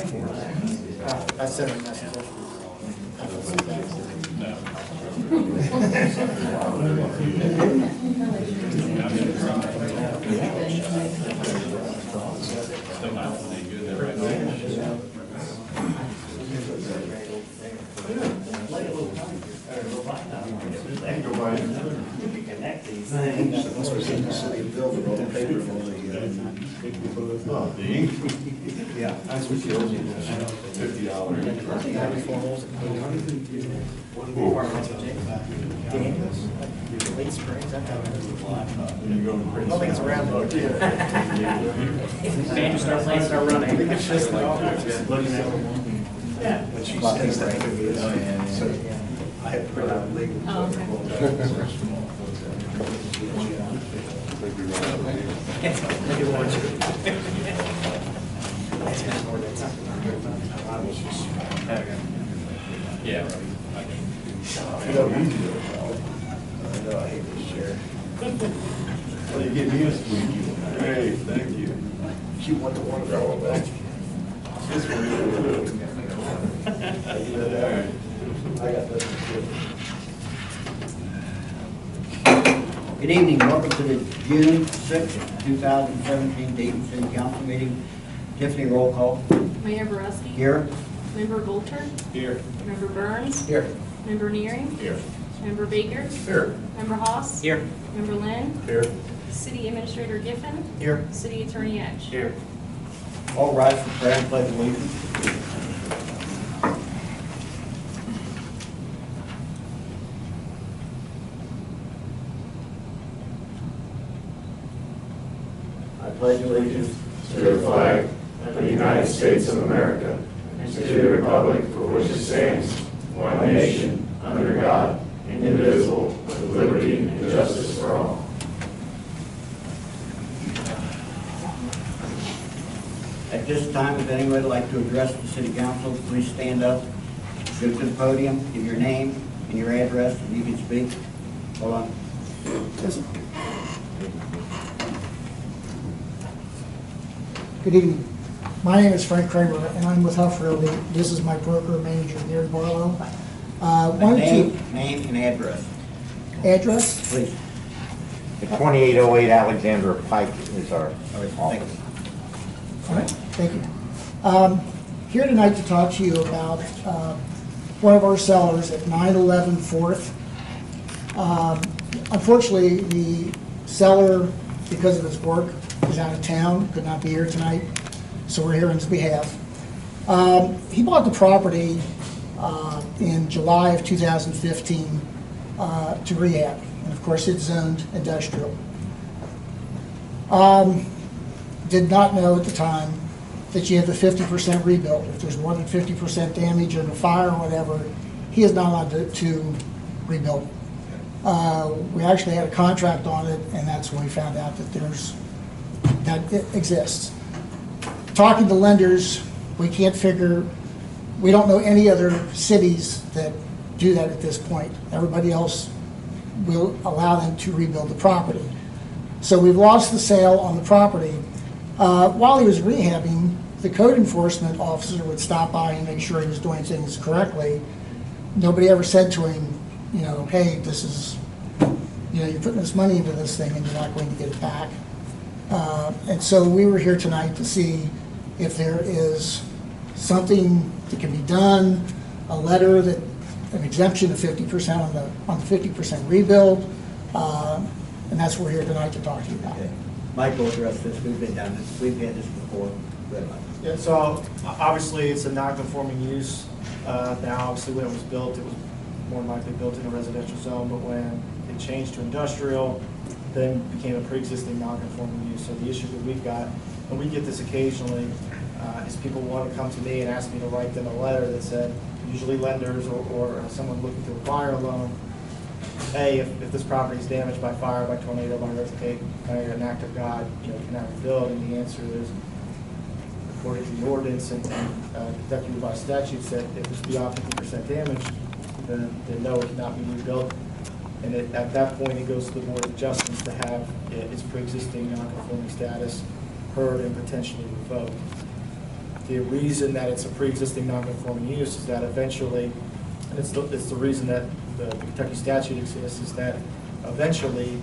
I sent her a message. Yeah, that's what you $50. Late Springs, I don't think it's around there. Band start playing, start running. I think it's just like, yeah. When she says that, so I had put out legal. Yeah. I know I hate this chair. Well, you get me a squeaky one. Great, thank you. She wants to want to go back. This one is I got this. Good evening, welcome to the June 6th, 2017 Dayton City Council meeting. Tiffany, roll call. Mayor Borowski. Here. Member Bolter. Here. Member Burns. Here. Member Neering. Here. Member Baker. Here. Member Haas. Here. Member Lynn. Here. City Administrator Giffen. Here. City Attorney Hatch. Here. All rise for prayer and pledge allegiance. I pledge allegiance To the flag of the United States of America and to the republic for which it stands, one nation, under God, indivisible, with liberty and justice for all. At this time, if anyone would like to address the city council, please stand up, go to the podium, give your name and your address, and you can speak. Hold on. Good evening. My name is Frank Kramer, and I'm with Huff Realty. This is my broker manager, Gary Barlow. Name and address, Address? please. The 2808 Alexander Pike is our All right, thank office. you. All right, thank you. Here tonight to talk to you about one of our sellers at 911 4th. Unfortunately, the seller, because of his work, is out of town, could not be here tonight, so we're here on his behalf. He bought the property in July of 2015 to rehab, and of course it's zoned industrial. Did not know at the time that you have a 50% rebuild. If there's more than 50% damage in a fire or whatever, he is not allowed to rebuild. We actually had a contract on it, and that's when we found out that it exists. Talking to lenders, we don't know any other cities that do that at this point. Everybody else will allow them to rebuild the property. So we've lost the sale on the property. While he was rehabbing, the code enforcement officer would stop by and make sure he was doing things correctly. Nobody ever said to him, hey, this is, you're putting this money into this thing and you're not going to get it back. And so we were here tonight to see if there is something that can be done, a letter that, an exemption of 50% on the 50% rebuild, and that's what we're here tonight to talk to you about. Okay. Mike will address this. We've been down this. We've had this before. Yeah, so obviously it's a non-conforming use. Now, obviously when it was built, it was more than likely built in a residential zone, but when it changed to industrial, then became a pre-existing non-conforming use. So the issue that we've got, and we get this occasionally, is people want to come to me and ask me to write them a letter that said, usually lenders or someone looking to acquire a loan, hey, if this property is damaged by fire, by tornado, by earthquake, by an act of God, can I rebuild? And the answer is, according to the ordinance and Kentucky revised statutes, that if it's beyond 50% damage, then no, it cannot be rebuilt. And at that point, it goes to the Board of Adjustments to have its pre-existing non-conforming status heard and potentially revoked. the reason that it's a pre-existing non-conforming use is that eventually, and it's the reason that the Kentucky statute exists, is that eventually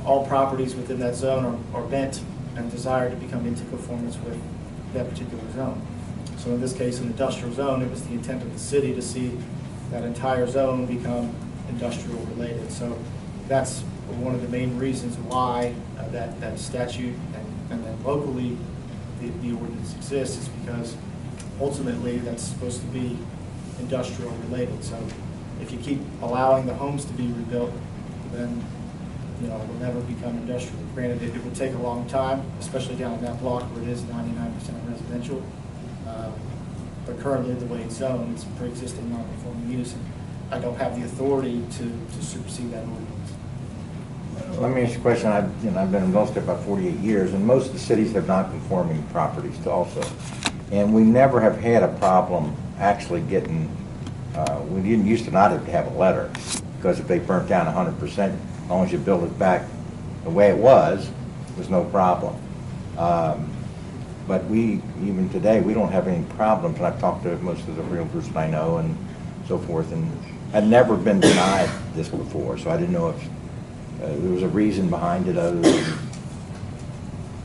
all properties within that zone are bent and desired to become into conformance with that particular zone. So in this case, an industrial zone, it was the intent of the city to see that entire zone become industrial related. So that's one of the main reasons why that statute and then locally the ordinance exists, is because ultimately that's supposed to be industrial related. So if you keep allowing the homes to be rebuilt, then it will never become industrial. Granted, it would take a long time, especially down in that block where it is 99% residential. But currently, the way it's zoned, it's a pre-existing non-conforming use, and I don't have the authority to supersede that ordinance. Let me ask you a question. I've been involved there about 48 years, and most of the cities have non-conforming properties also. And we never have had a problem actually getting, we didn't used to not have a letter, because if they burnt down 100%, as long as you build it back the way it was, there's no problem. But even today, we don't have any problems, and I've talked to most of the realtors that I know and so forth, and I've never been denied this before, so I didn't know if there was a reason behind it other than,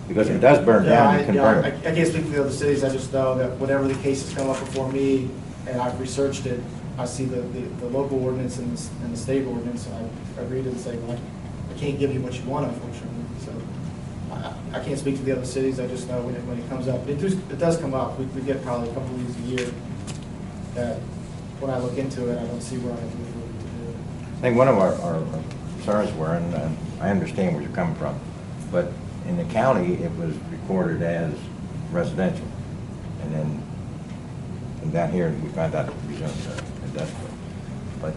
because if it does burn down, you can burn it. I can't speak for the other cities. I just know that whenever the cases come up before me and I've researched it, I see the local ordinance and the state ordinance, and I read it and say, well, I can't give you what you want, unfortunately. So I can't speak to the other cities. I just know when it comes up. It does come up. We get probably a couple of these a year that when I look into it, I don't see where I have the authority to do it. I think one of our concerns were, and I understand where you're coming from, but in the county, it was recorded as residential. And then down here, we found out it was industrial. But,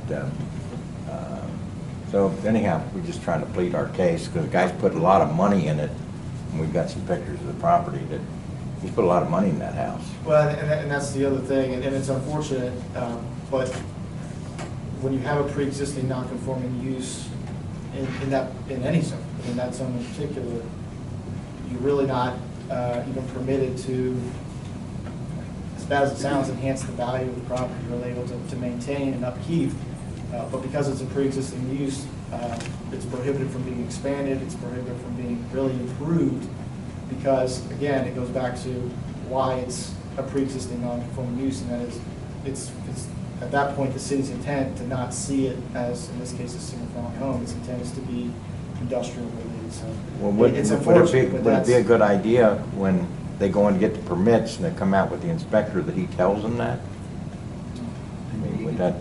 so anyhow, we're just trying to plead our case, because the guy's put a lot of money in it, and we've got some pictures of the property that he's put a lot of money in that house. Well, and that's the other thing, and it's unfortunate, but when you have a pre-existing non-conforming use in any zone, in that zone in particular, you're really not even permitted to, as bad as it sounds, enhance the value of the property. You're really able to maintain and upkeep, but because it's a pre-existing use, it's prohibited from being expanded, it's prohibited from being really improved, because again, it goes back to why it's a pre-existing non-conforming use, and that is, it's at that point the city's intent to not see it as, in this case, a single-family home. Its intent is to be industrial related. So well, it's unfortunate, would it be a good idea when they go in to get the permits and they come out with the inspector that he tells them that? I mean, would that,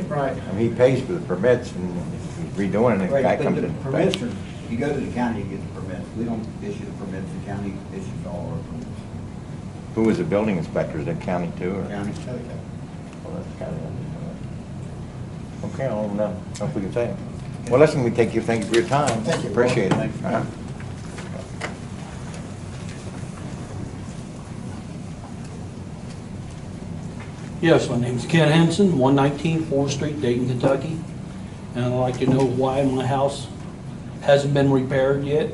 right. I mean, he pays for the permits and he's redoing it, and the guy Right, comes but in. the permits are, you go to the county and get the permits. We don't issue the permits, the county issues all our permits. Who was the building inspector? Is that county too? Or? County. Well, that's county. Okay, I'll know if we can say it. Well, listen, thank you for your time. Thank you. Appreciate it. Thank you. Uh-huh. Yes, my name's Ken Henson, 119 4th Street, Dayton, Kentucky. And I'd like to know why my house hasn't been repaired yet.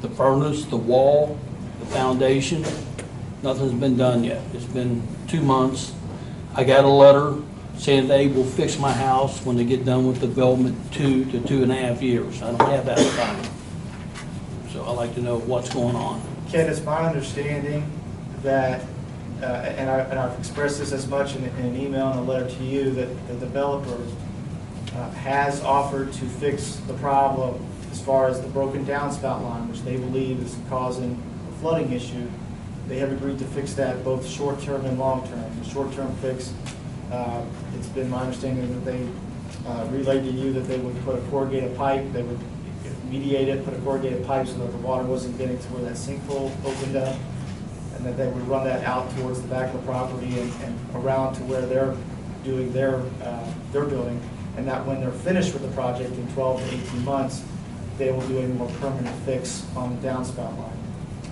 The furnace, the wall, the foundation, nothing's been done yet. It's been 2 months. I got a letter saying they will fix my house when they get done with development 2 to 2.5 years. I don't have that time. So I'd like to know what's going on. Ken, it's my understanding that, and I've expressed this as much in an email and a letter to you, that the developer has offered to fix the problem as far as the broken downspout line, which they believe is causing a flooding issue. They have agreed to fix that both short-term and long-term. The short-term fix, it's been my understanding that they relayed to you that they would put a corrugated pipe, they would mediate it, put a corrugated pipe so that the water wasn't getting to where that sinkhole opened up, and that they would run that out towards the back of the property and around to where they're doing their building, and that when they're finished with the project in 12 to 18 months, they will do a more permanent fix on the downspout line.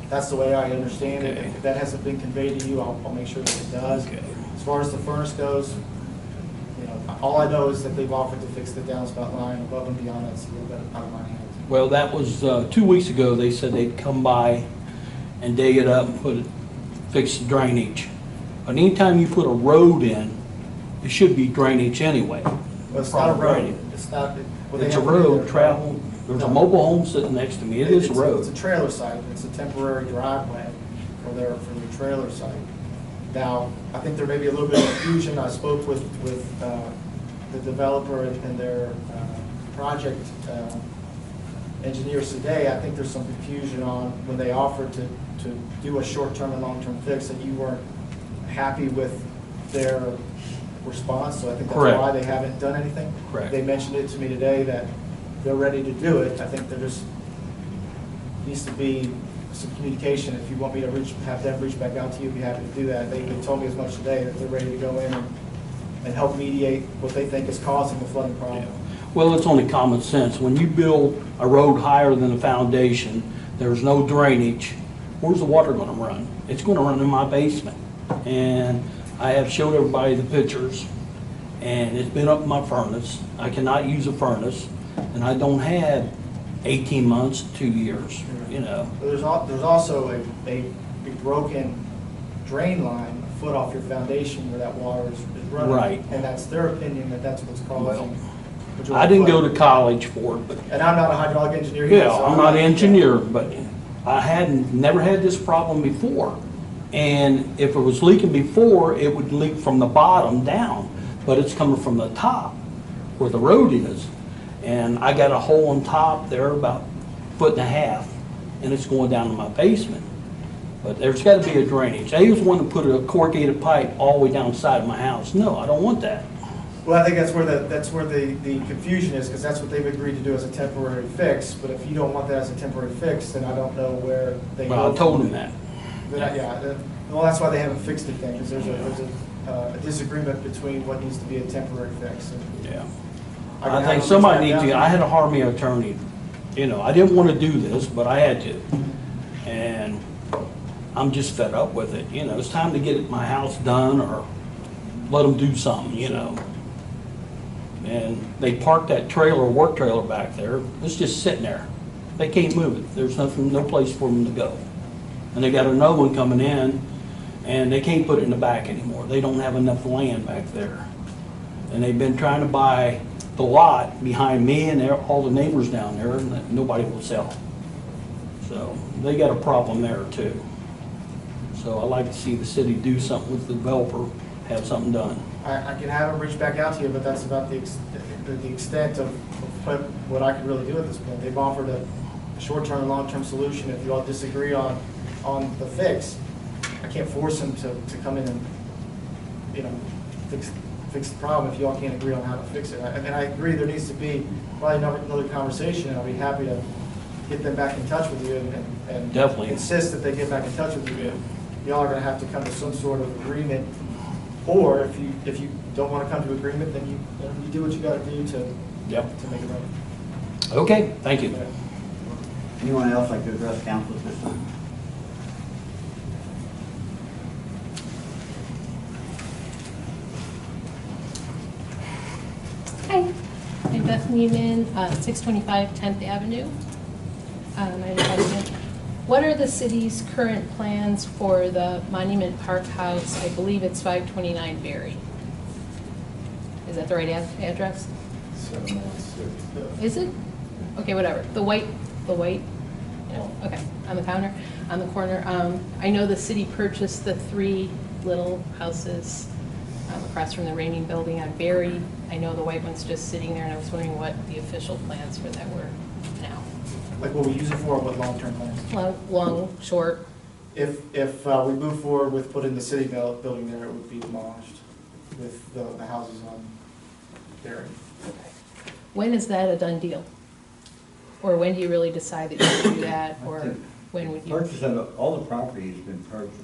That's the way I understand it. Okay. If that hasn't been conveyed to you, I'll make sure that it does. Okay. As far as the furnace goes, all I know is that they've offered to fix the downspout line. Above and beyond that's a little bit out of my hands. Well, that was 2 weeks ago. They said they'd come by and dig it up and put fix the drainage. But anytime you put a road in, it should be drainage anyway. Well, it's not a road. It's not. what they It's a have to do road, there- travel, there's a mobile home sitting next to me, it is a It's road. a trailer site, it's a temporary driveway for their trailer site. Now, I think there may be a little bit of confusion. I spoke with the developer and their project engineers today. I think there's some confusion on when they offered to do a short-term and long-term fix, that you weren't happy with their response, so I think that's Correct. why they haven't done anything. Correct. They mentioned it to me today that they're ready to do it. I think there just needs to be some communication. If you want me to have them reach back out to you, I'd be happy to do that. They told me as much today, that they're ready to go in and help mediate what they think is causing the flooding problem. Well, it's only common sense. When you build a road higher than the foundation, there's no drainage, where's the water gonna run? It's gonna run in my basement. And I have showed everybody the pictures, and it's been up in my furnace. I cannot use a furnace, and I don't have 18 months, 2 years, you know. There's also a broken drain line a foot off your foundation where that water is running. Right. And that's their opinion that that's what's Well, causing. I didn't go to college for it, but, And I'm not a hydraulic engineer either. yeah, so I'm not an engineer, but I never had this problem before. And if it was leaking before, it would leak from the bottom down, but it's coming from the top where the road is. And I got a hole on top there about 1.5 feet, and it's going down to my basement. But there's got to be a drainage. They just want to put a corrugated pipe all the way down the side of my house. No, I don't want that. Well, I think that's where the confusion is, because that's what they've agreed to do as a temporary fix. But if you don't want that as a temporary fix, then I don't know where they go. Well, I told them that. Well, that's why they haven't fixed it then, because there's a disagreement between what needs to be a temporary fix. And Yeah. can I have think them somebody reach back needs to, out. I had to hire me an attorney. You know, I didn't want to do this, but I had to. And I'm just fed up with it. You know, it's time to get my house done or let them do something, you know. And they parked that trailer, work trailer back there. It's just sitting there. They can't move it. There's nothing, no place for them to go. And they got another one coming in, and they can't put it in the back anymore. They don't have enough land back there. And they've been trying to buy the lot behind me and all the neighbors down there, and nobody will sell. So they got a problem there too. So I'd like to see the city do something with the developer, have something done. I can have them reach back out to you, but that's about the extent of what I could really do at this point. They've offered a short-term and long-term solution. If you all disagree on the fix, I can't force them to come in and, you know, fix the problem if you all can't agree on how to fix it. And I agree there needs to be probably another conversation, and I'll be happy to get them back in touch with you and Definitely. insist that they get back in touch with you. Y'all are gonna have to come to some sort of agreement, or if you don't wanna come to agreement, then you do what you gotta do to make it right. Okay, thank you. Anyone else like to address council at this time? Hi, I'm Beth Neiman, 625 10th Avenue. I have a question. What are the city's current plans for the Monument Park House? I believe it's 529 Berry. Is that the right address? 716. Is it? Okay, whatever. The white, yeah, okay, on the counter, on the corner. I know the city purchased the 3 little houses across from the Ramey Building on Berry. I know the white one's just sitting there, and I was wondering what the official plans for that were now. Like what we use it for, what long-term plans? Long, short? If we move forward with putting the city building there, it would be demolished with the houses on Berry. When is that a done deal? Or when do you really decide that you do that, or when would you? Purchase of, all the property has been purchased,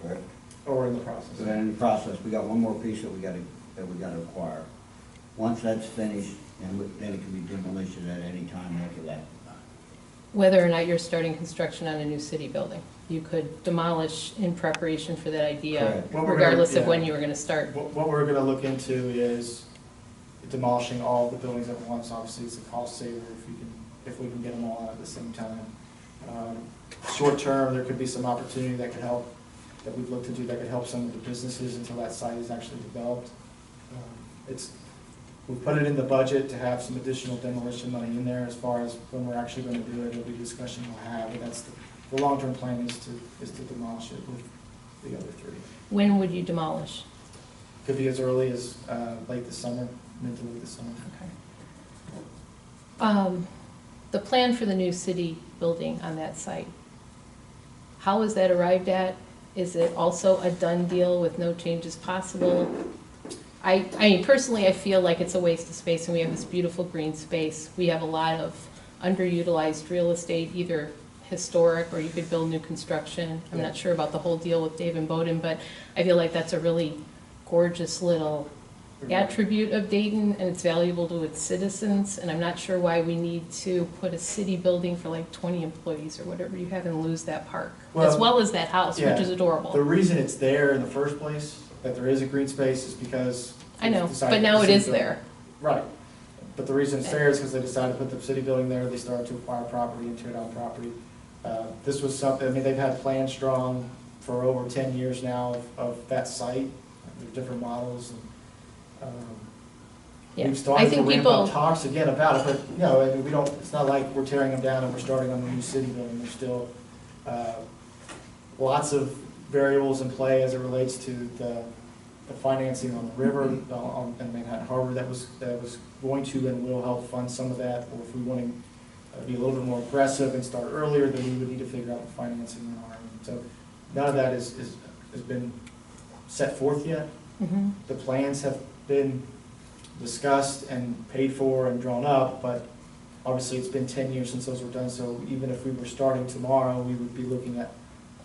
correct? Or in the process. So then in the process, we got one more piece that we gotta acquire. Once that's finished, then it can be demolition at any time after that. Whether or not you're starting construction on a new city building. You could demolish in preparation for that idea, Correct. What we're regardless of yeah. when you were gonna start. What we're gonna look into is demolishing all the buildings at once. Obviously, it's a cost saver if we can get them all out at the same time. Short term, there could be some opportunity that could help that we've looked into that could help some of the businesses until that site is actually developed. We put it in the budget to have some additional demolition money in there. As far as when we're actually going to do it, it'll be a discussion we'll have, but that's the long-term plan is to demolish it with the other three. When would you demolish? Could be as early as late this summer, mid to late this summer. Okay. The plan for the new city building on that site, how is that arrived at? Is it also a done deal with no changes possible? I mean, personally, I feel like it's a waste of space, and we have this beautiful green space. We have a lot of underutilized real estate, either historic or you could build new construction. I'm not sure about the whole deal with Dave and Bowden, but I feel like that's a really gorgeous little attribute of Dayton, and it's valuable to its citizens, and I'm not sure why we need to put a city building for like 20 employees or whatever you have and lose that park, as well as that house, which is adorable. The reason it's there in the first place, that there is a green space, is because I know, they decided but now to it put the is city there. building- Right. But the reason it's there is because they decided to put the city building there, they started to acquire property and tear down property. This was something, I mean, they've had plans drawn for over 10 years now of that site, there's different models, and Yeah. we've I started to think ramp people, up talks again about it, but, you know, I mean, we don't, it's not like we're tearing them down and we're starting on the new city building. There's still lots of variables in play as it relates to the financing on the river, on Manhattan Harbor, that was going to and will help fund some of that, or if we want to be a little bit more aggressive and start earlier, then we would need to figure out the financing on our end. So none of that has been set forth yet. Mhm. The plans have been discussed and paid for and drawn up, but obviously it's been 10 years since those were done, so even if we were starting tomorrow, we would be looking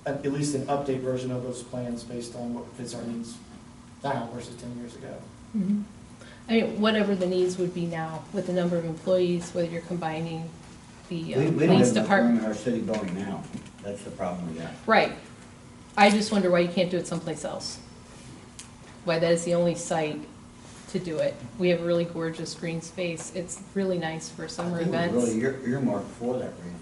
at least an update version of those plans based on what fits our needs now versus 10 years ago. Mhm. I mean, whatever the needs would be now, with the number of employees, whether you're combining the We don't police have a department. in our city building now. That's the problem we got. Right. I just wonder why you can't do it someplace else. Why that is the only site to do it. We have a really gorgeous green space. It's really nice for summer I think it events. was really earmarked for that reason.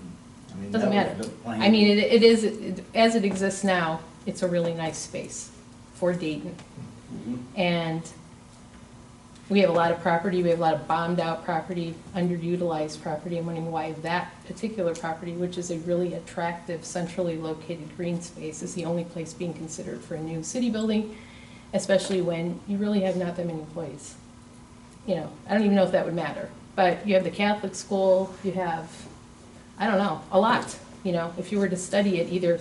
I mean, Doesn't that was matter. the plan. I mean, it is, as it exists now, it's a really nice space for Dayton. Mhm. And we have a lot of property, we have a lot of bombed out property, underutilized property. I'm wondering why that particular property, which is a really attractive, centrally located green space, is the only place being considered for a new city building, especially when you really have not that many employees. You know, I don't even know if that would matter, but you have the Catholic school, you have, I don't know, a lot. You know, if you were to study it, either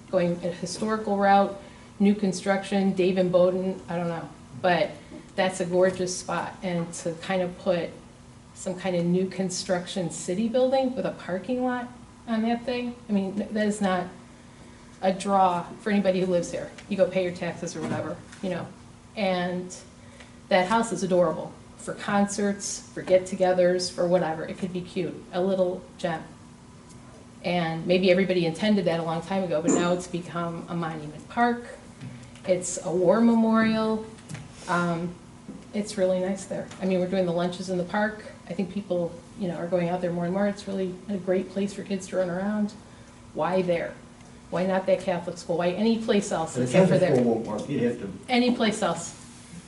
going a historical route, new construction, Dave and Bowden, I don't know. But that's a gorgeous spot, and to kind of put some kind of new construction city building with a parking lot on that thing, I mean, that is not a draw for anybody who lives here. You go pay your taxes or whatever, you know. And that house is adorable for concerts, for get-togethers, for whatever. It could be cute, a little gem. And maybe everybody intended that a long time ago, but now it's become a monument park. It's a war memorial. It's really nice there. I mean, we're doing the lunches in the park. I think people, you know, are going out there more and more. It's really a great place for kids to run around. Why there? Why not that Catholic school? Why any place else The except for Catholic there? school won't work. You'd have to, Any place else.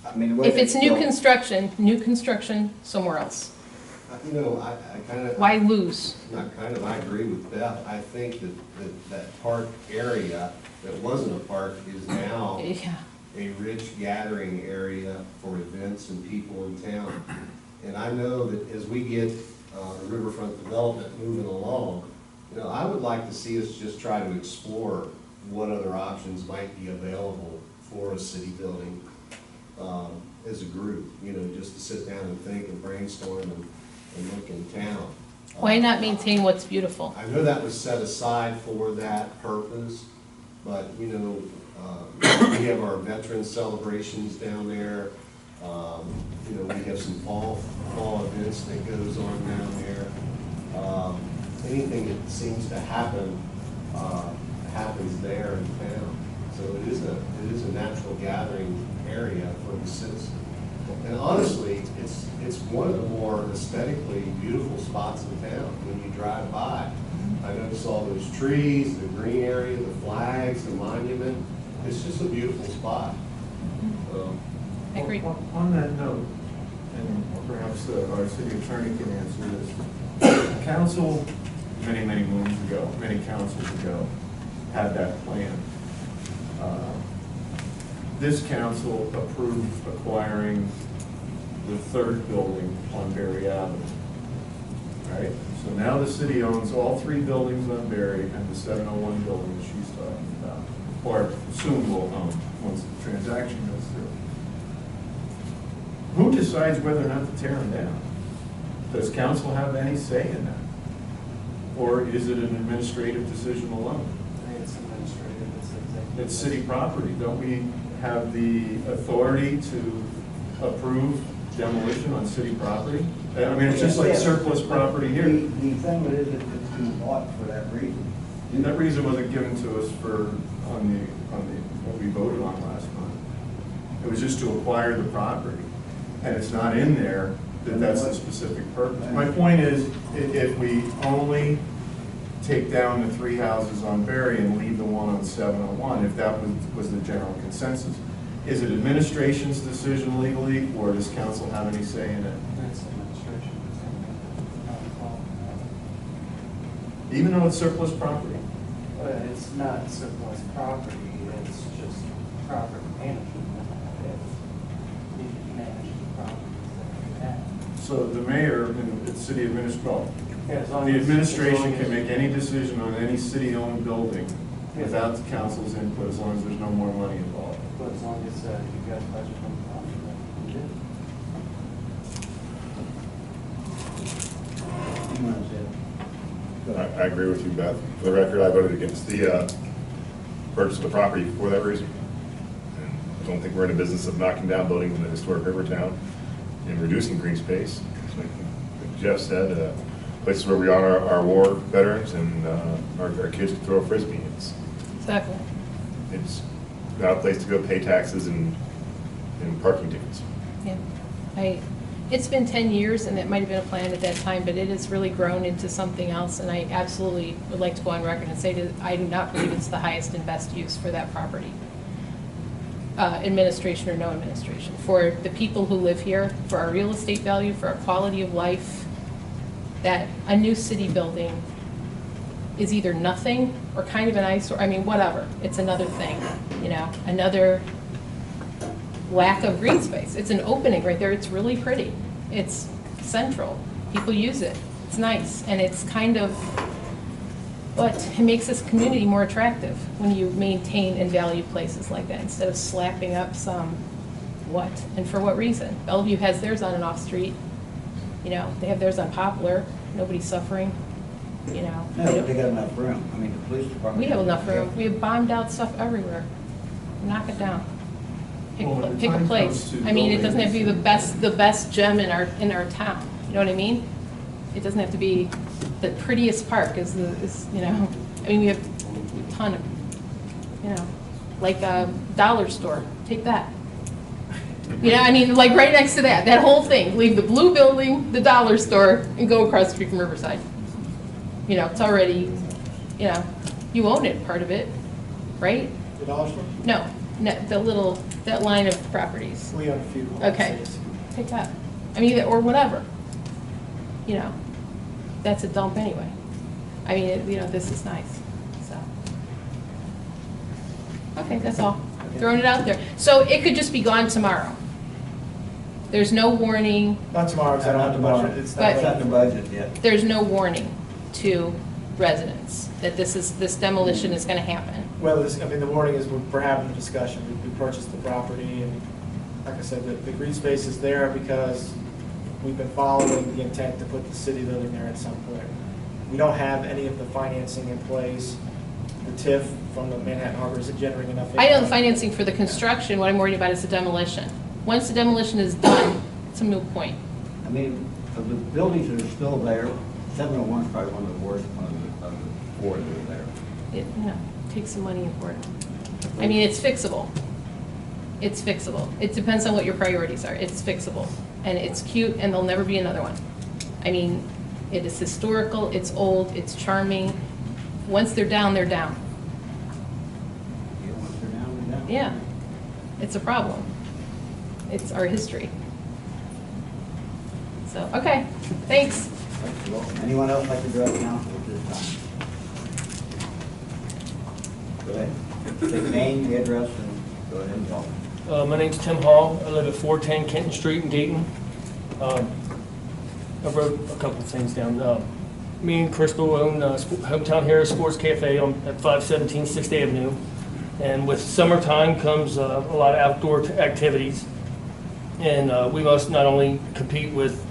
I mean, the way If it's new built- construction, somewhere else. You know, I kind of. Why lose? I agree with Beth. I think that park area that wasn't a park is now Yeah. a rich gathering area for events and people in town. And I know that as we get the riverfront development moving along, you know, I would like to see us just try to explore what other options might be available for a city building as a group, you know, just to sit down and think and brainstorm and look in town. Why not maintain what's beautiful? I know that was set aside for that purpose, but, you know, we have our veteran celebrations down there. You know, we have some fall events that goes on down there. Anything that seems to happen, happens there in town. So it is a natural gathering area for the citizens. And honestly, it's one of the more aesthetically beautiful spots in town when you drive by. I notice all those trees, the green area, the flags, the monument. It's just a beautiful spot. I agree. On that note, and perhaps our city attorney can answer this. Council, many moons ago, many councils ago, had that plan. This council approved acquiring the third building on Berry Avenue. Right? So now the city owns all 3 buildings on Berry and the 701 building that she's talking about, or soon will own, once the transaction goes through. Who decides whether or not to tear them down? Does council have any say in that? Or is it an administrative decision alone? It's administrative, it's executive. It's city property. Don't we have the authority to approve demolition on city property? I mean, it's just like surplus property here. The thing with it is it's been bought for that reason. That reason wasn't given to us on what we voted on last month. It was just to acquire the property. And it's not in there that that's the specific purpose. My point is, if we only take down the 3 houses on Berry and leave the one on 701, if that was the general consensus, is it administration's decision legally, or does council have any say in it? That's administration. Even though it's surplus property? But it's not surplus property, it's just property management. You manage the properties that you have. So the mayor and the city administration, Yeah, as long the as- administration as long can as- make any decision on any city-owned building without the council's input, as long as there's no more money involved. But as long as you got budget from the property, you do. You want to say it? I agree with you, Beth. For the record, I voted against the purchase of the property for that reason. And I don't think we're in a business of knocking down buildings in the historic river town and reducing green space. Like Jeff said, places where we honor our war veterans and our kids can throw a frisbee. Exactly. It's not a place to go pay taxes and parking tickets. Yeah. It's been 10 years, and it might have been a plan at that time, but it has really grown into something else, and I absolutely would like to go on record and say that I do not believe it's the highest and best use for that property. Administration or no administration. For the people who live here, for our real estate value, for our quality of life, that a new city building is either nothing or kind of an eyesore, I mean, whatever. It's another thing, another lack of green space. It's an opening right there. It's really pretty. It's central. People use it. It's nice. And it's kind of, but it makes this community more attractive when you maintain and value places like that instead of slapping up some what and for what reason. Bellevue has theirs on and off street. They have theirs on Poplar. Nobody's suffering. No, but they got enough room. I mean, the police department. We have enough room. We have bombed out stuff everywhere. Knock it down. Pick a place. I mean, it doesn't have to be the best gem in our town. You know what I mean? It doesn't have to be the prettiest park is I mean, we have a ton of, like a dollar store. Take that. I mean, like right next to that whole thing. Leave the blue building, the dollar store, and go across the street from Riverside. It's already, you own it, part of it, right? The dollar store? No, that line of properties. We own a few. Okay, take that. I mean, or whatever. That's a dump anyway. I mean, this is nice, so. Okay, that's all. Throwing it out there. So it could just be gone tomorrow. There's no warning, Not tomorrow, because I don't have the budget. It's not It's not in the budget yet. there's no warning to residents that this demolition is gonna happen. Well, the warning is we're having a discussion. We purchased the property, and like I said, the green space is there because we've been following the intent to put the city building there at some point. We don't have any of the financing in place. The TIF from the Manhattan Harbor isn't generating enough income. I know the financing for the construction, what I'm worried about is the demolition. Once the demolition is done, it's a moot point. I mean, of the buildings that are still there, 701 is probably one of the worst, one of the 4 that are there. It takes some money for it. I mean, it's fixable. It's fixable. It depends on what your priorities are. It's fixable. And it's cute, and there'll never be another one. I mean, it is historical, it's old, it's charming. Once they're down, they're down. Yeah, once they're down, they're Yeah, it's a problem. It's our history. So, okay, thanks. Anyone else like to address council at this time? Go ahead. Take your name, your address, and go ahead and talk. My name's Tim Hall. I live at 410 Kenton Street in Dayton. I wrote a couple of things down. Me and Crystal own Hometown Hero Sports Cafe at 517 6th Avenue. And with summertime comes a lot of outdoor activities. And we must not only compete with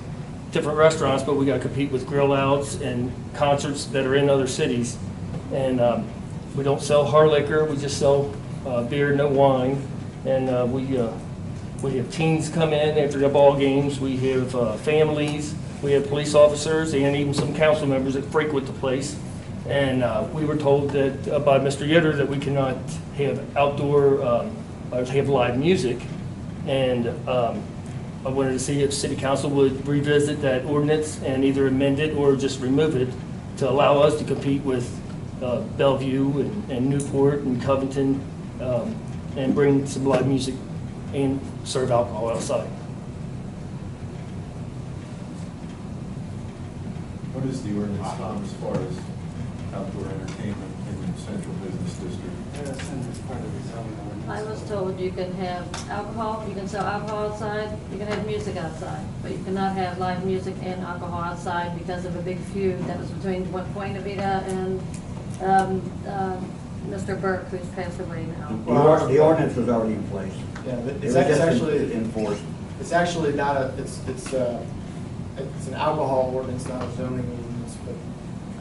different restaurants, but we got to compete with grill outs and concerts that are in other cities. And we don't sell hard liquor, we just sell beer, no wine. And we have teens come in after the ball games, we have families, we have police officers, and even some council members that frequent the place. And we were told that by Mr. Yitter that we cannot have outdoor, have live music. And I wanted to see if City Council would revisit that ordinance and either amend it or just remove it to allow us to compete with Bellevue and Newport and Covington and bring some live music and serve alcohol outside. What is the ordinance, Tom, as far as outdoor entertainment in the central business district? I was told you can have alcohol, you can sell alcohol outside, you can have music outside, but you cannot have live music and alcohol outside because of a big feud that was between Buena Vida and Mr. Burke, who's passed away now. The ordinance was already in place. Yeah, but It it's was just actually enforced. It's actually not a, it's an alcohol ordinance, not a zoning ordinance, but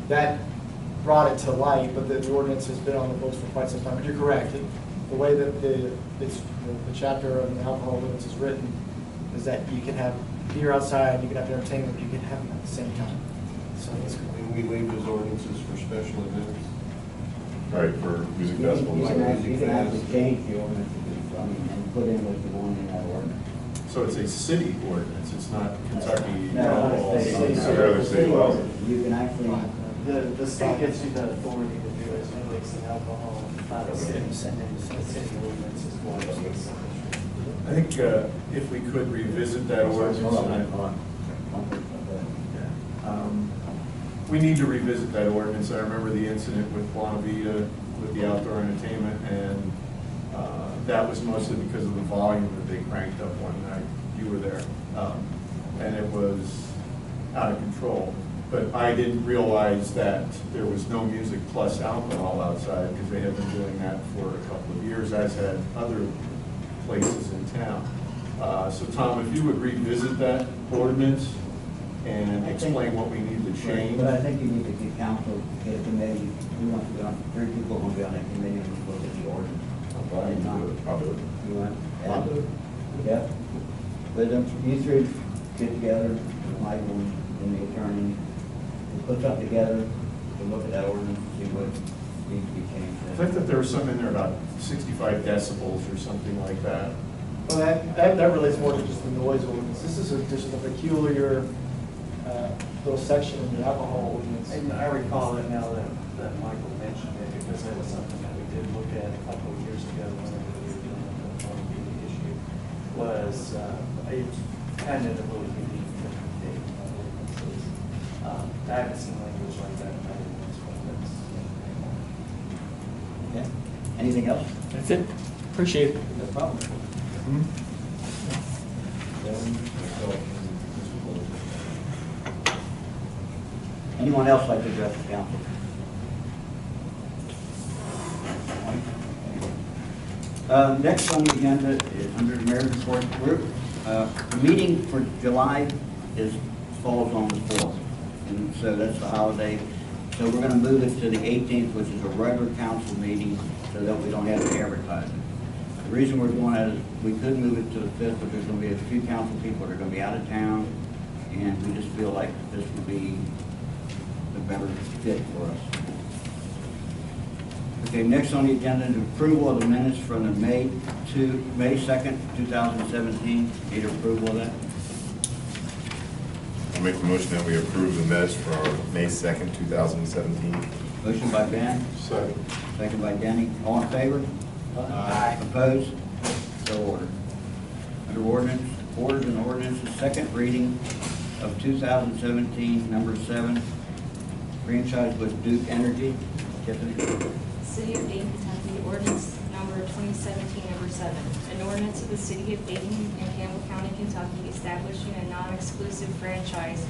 that brought it to light, but the ordinance has been on the books for quite some time. But you're correct. The way that the chapter of the alcohol ordinance is written is that you can have beer outside, you can have entertainment, but you can have them at the same time. So it's And we leave those ordinances for special events. Right, for music festivals. You can actually change the ordinance and put in what you want in that ordinance. So it's a city ordinance, it's not Kentucky. No, it's a city ordinance. You can actually. the state gives you the authority to do it, so it's an alcohol, not a city ordinance is what it is. I think if we could revisit that ordinance. We need to revisit that ordinance. I remember the incident with Buena Vida with the outdoor entertainment, and that was mostly because of the volume that they cranked up one night. You were there. And it was out of control. But I didn't realize that there was no music plus alcohol outside, because they had been doing that for a couple of years, as had other places in town. So Tom, if you would revisit that ordinance and explain what we need to change. But I think you need to get council, get a committee, we want to be on, 3 people are going to be on that committee and look at the ordinance. I'll do it. You want? I'll do it. Yeah. But you three get together, Michael and the attorney, and put something together to look at that ordinance and see what needs to be changed. I think that there was some in there about 65 decibels or something like that. Well, that relates more to just the noise ordinance. This is just a peculiar little section of the alcohol ordinance. And I recall it now that Michael mentioned it, because that was something that we did look at a couple of years ago whenever we were dealing with the meeting issue, was it's kind of a little unique to Dayton ordinances. I haven't seen language like that in other ones, but that's. Yeah. Anything else? That's it. Appreciate it. No problem. Anyone else like to address the council? Next on the agenda is under the mayor's report group. The meeting for July falls on the 4th, and so that's the holiday. So we're going to move it to the 18th, which is a regular council meeting, so that we don't have to advertise it. The reason we're doing that is we could move it to the 5th, but there's going to be a few council people that are going to be out of town, and we just feel like this would be the better fit for us. Okay, next on the agenda is approval of the minutes from the May 2nd, 2017. Need approval of that? I'll make the motion that we approve the minutes for our May 2nd, 2017. Motion by Ben. Second. Second by Denny. All in favor? Aye. Opposed? So ordered. Under orders and ordinances, second reading of 2017, number 7, franchise with Duke Energy. Tiffany? City of Dayton, Kentucky, ordinance number 2017, number 7. An ordinance of the City of Dayton and Campbell County, Kentucky, establishing a non-exclusive franchise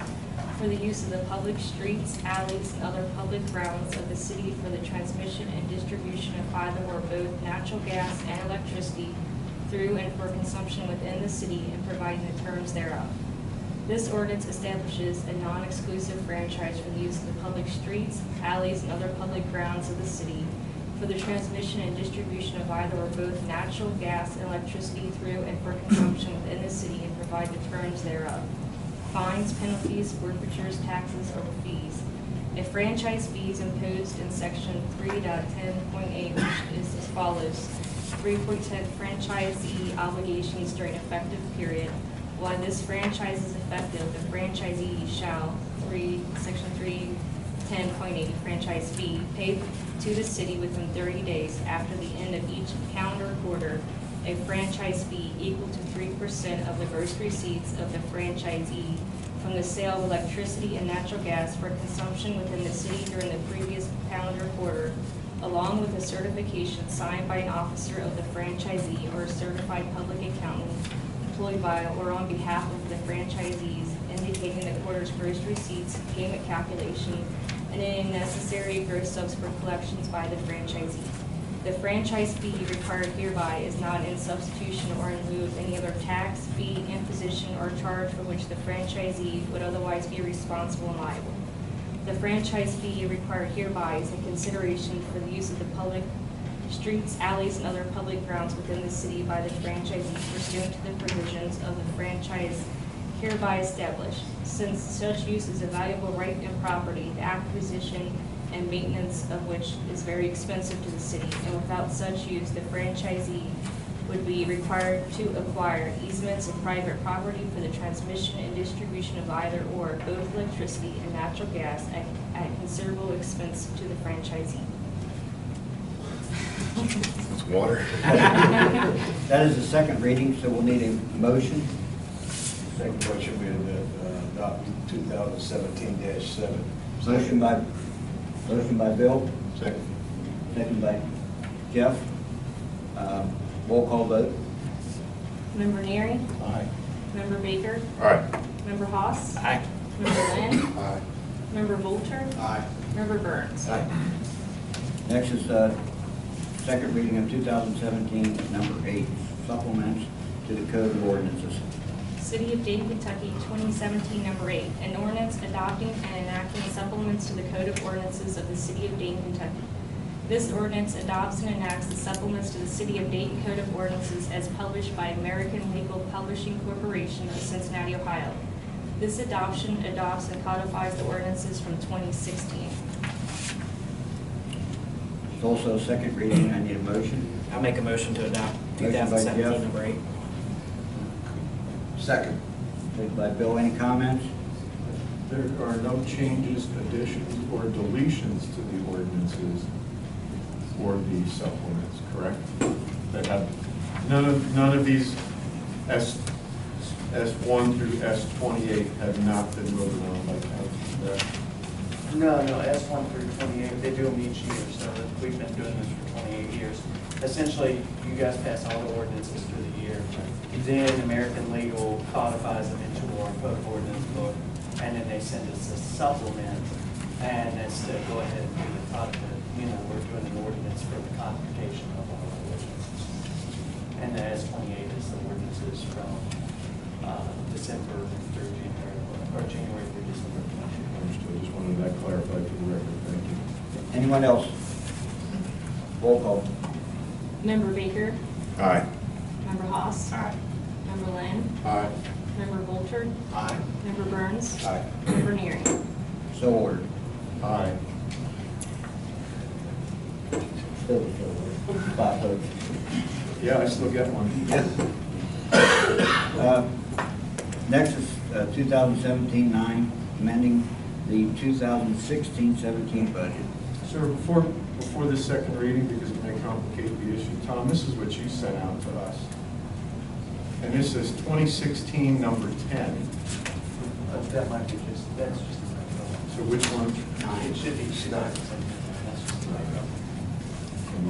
for the use of the public streets, alleys, and other public grounds of the city for the transmission and distribution of either or both natural gas and electricity through and for consumption within the city and providing the terms thereof. This ordinance establishes a non-exclusive franchise for the use of the public streets, alleys, and other public grounds of the city for the transmission and distribution of either or both natural gas and electricity through and for consumption within the city and provide the terms thereof. Fines, penalties, forfeitures, taxes, or fees. A franchise fee is imposed in section 3.10.8, which is as follows. 3.10 franchisee obligations during effective period. While this franchise is effective, the franchisee shall, section 3.10.8 franchise fee, pay to the city within 30 days after the end of each calendar quarter a franchise fee equal to 3% of the gross receipts of the franchisee from the sale of electricity and natural gas for consumption within the city during the previous calendar quarter, along with a certification signed by an officer of the franchisee or a certified public accountant employed by or on behalf of the franchisees indicating the quarter's gross receipts, payment calculation, and any necessary gross subs for collections by the franchisee. The franchise fee required hereby is not in substitution or in lieu of any other tax, fee, imposition, or charge for which the franchisee would otherwise be responsible and liable. The franchise fee required hereby is in consideration for the use of the public streets, alleys, and other public grounds within the city by the franchisee pursuant to the provisions of the franchise hereby established. Since such use is a valuable right and property, the acquisition and maintenance of which is very expensive to the city, and without such use, the franchisee would be required to acquire easements of private property for the transmission and distribution of either or both electricity and natural gas at considerable expense to the franchisee. It's water. That is the second reading, so we'll need a motion. Second motion, we adopt 2017-7. Motion by Bill, Second. second by Jeff. Roll call vote. Member Neary, Aye. Member Baker, All right. Member Haas, Aye. Member Lynn, Aye. Member Volter, Aye. Member Burns. Aye. Next is second reading of 2017, number 8, supplements to the Code of Ordinances. City of Dayton, Kentucky, 2017, number 8, an ordinance adopting and enacting supplements to the Code of Ordinances of the City of Dayton, Kentucky. This ordinance adopts and enacts the supplements to the City of Dayton Code of Ordinances as published by American Legal Publishing Corporation of Cincinnati, Ohio. This adoption adopts and codifies the ordinances from 2016. It's also a second reading. I need a motion. I'll make a motion to adopt Motion by 2017, Jeff. number 8. Second. Second by Bill. Any comments? There are no changes, additions, or deletions to the ordinances for the supplements, correct? That have, none of these S1 through S28 have not been voted on by council, correct? No, S1 through 28, they do them each year, so we've been doing this for 28 years. Essentially, you guys pass all the ordinances through the year. Then American Legal codifies them into our code of ordinance book, and then they send us a supplement, and that's to go ahead and do the we're doing an ordinance for the codification of all our ordinances. And the S28 is the ordinances from December through January, or January through December. Understood. Just wanted that clarified for the record. Thank you. Anyone else? Roll call. Member Baker, Aye. Member Haas, Aye. Member Lynn, Aye. Member Volter, Aye. Member Burns, Aye. Member Neary. So ordered. Aye. Still so ordered. 5 votes. Yeah, I still get one. Next is 2017-9, amending the 2016-17 budget. Sir, before the second reading, because it may complicate the issue, Tom, this is what you sent out to us. And this is 2016, number 10. That might be that's just a typo. So which one? It should be 9. That's just a typo.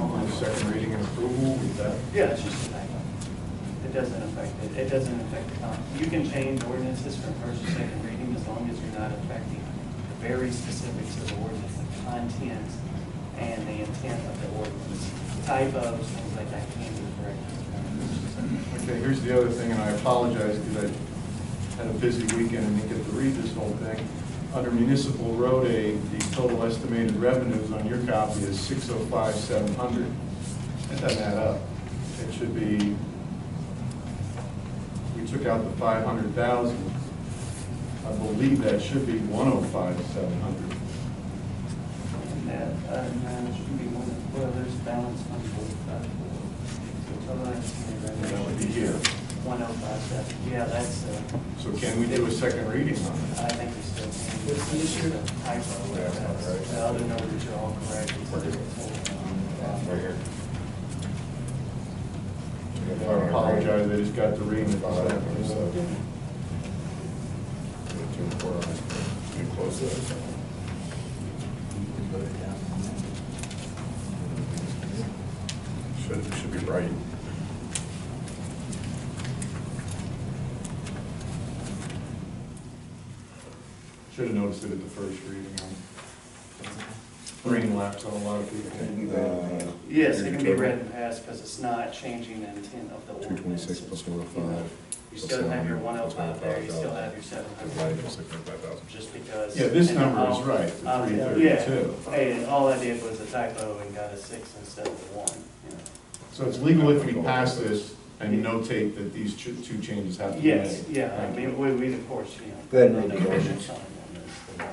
On the second reading and approval, with that? Yeah, it's just a typo. It doesn't affect it. It doesn't affect the content. You can change ordinances from first to second reading as long as you're not affecting the very specifics of the ordinance, the content and the intent of the ordinance. Typos, things like that can be corrected. Okay, here's the other thing, and I apologize because I had a busy weekend and didn't get to read this whole thing. Under municipal road aid, the total estimated revenues on your copy is $605,700. That doesn't add up. It should be, we took out the $500,000. I believe that should be $105,700. And that, it should be one, well, there's balance on both sides. So total estimated revenue. That would be here. 1057. Yeah, that's, So can we do a second reading on it? I think we still can. What's the issue? Typo. Yeah, that's right. The other numbers are all correct. Right here. I apologize, I just got to read it. Too close to that. Should be right. Should have noticed it at the first reading. Brain lapse on a lot of people. Yes, it can be read and passed because it's not changing the intent of the ordinance. 226 plus 105. You still have your 105 there, you still have your Right, 700. 605,000. Just because. Yeah, this and number is I'll- right, the I'll- 332. Yeah, and all I did was a typo and got a 6 instead of a 1, you know. So it's legal if we pass this and notate that these two changes have to be made. Yes, yeah, I mean, we of course, you know. Go ahead and read no the official ordinance. sign on this, the law.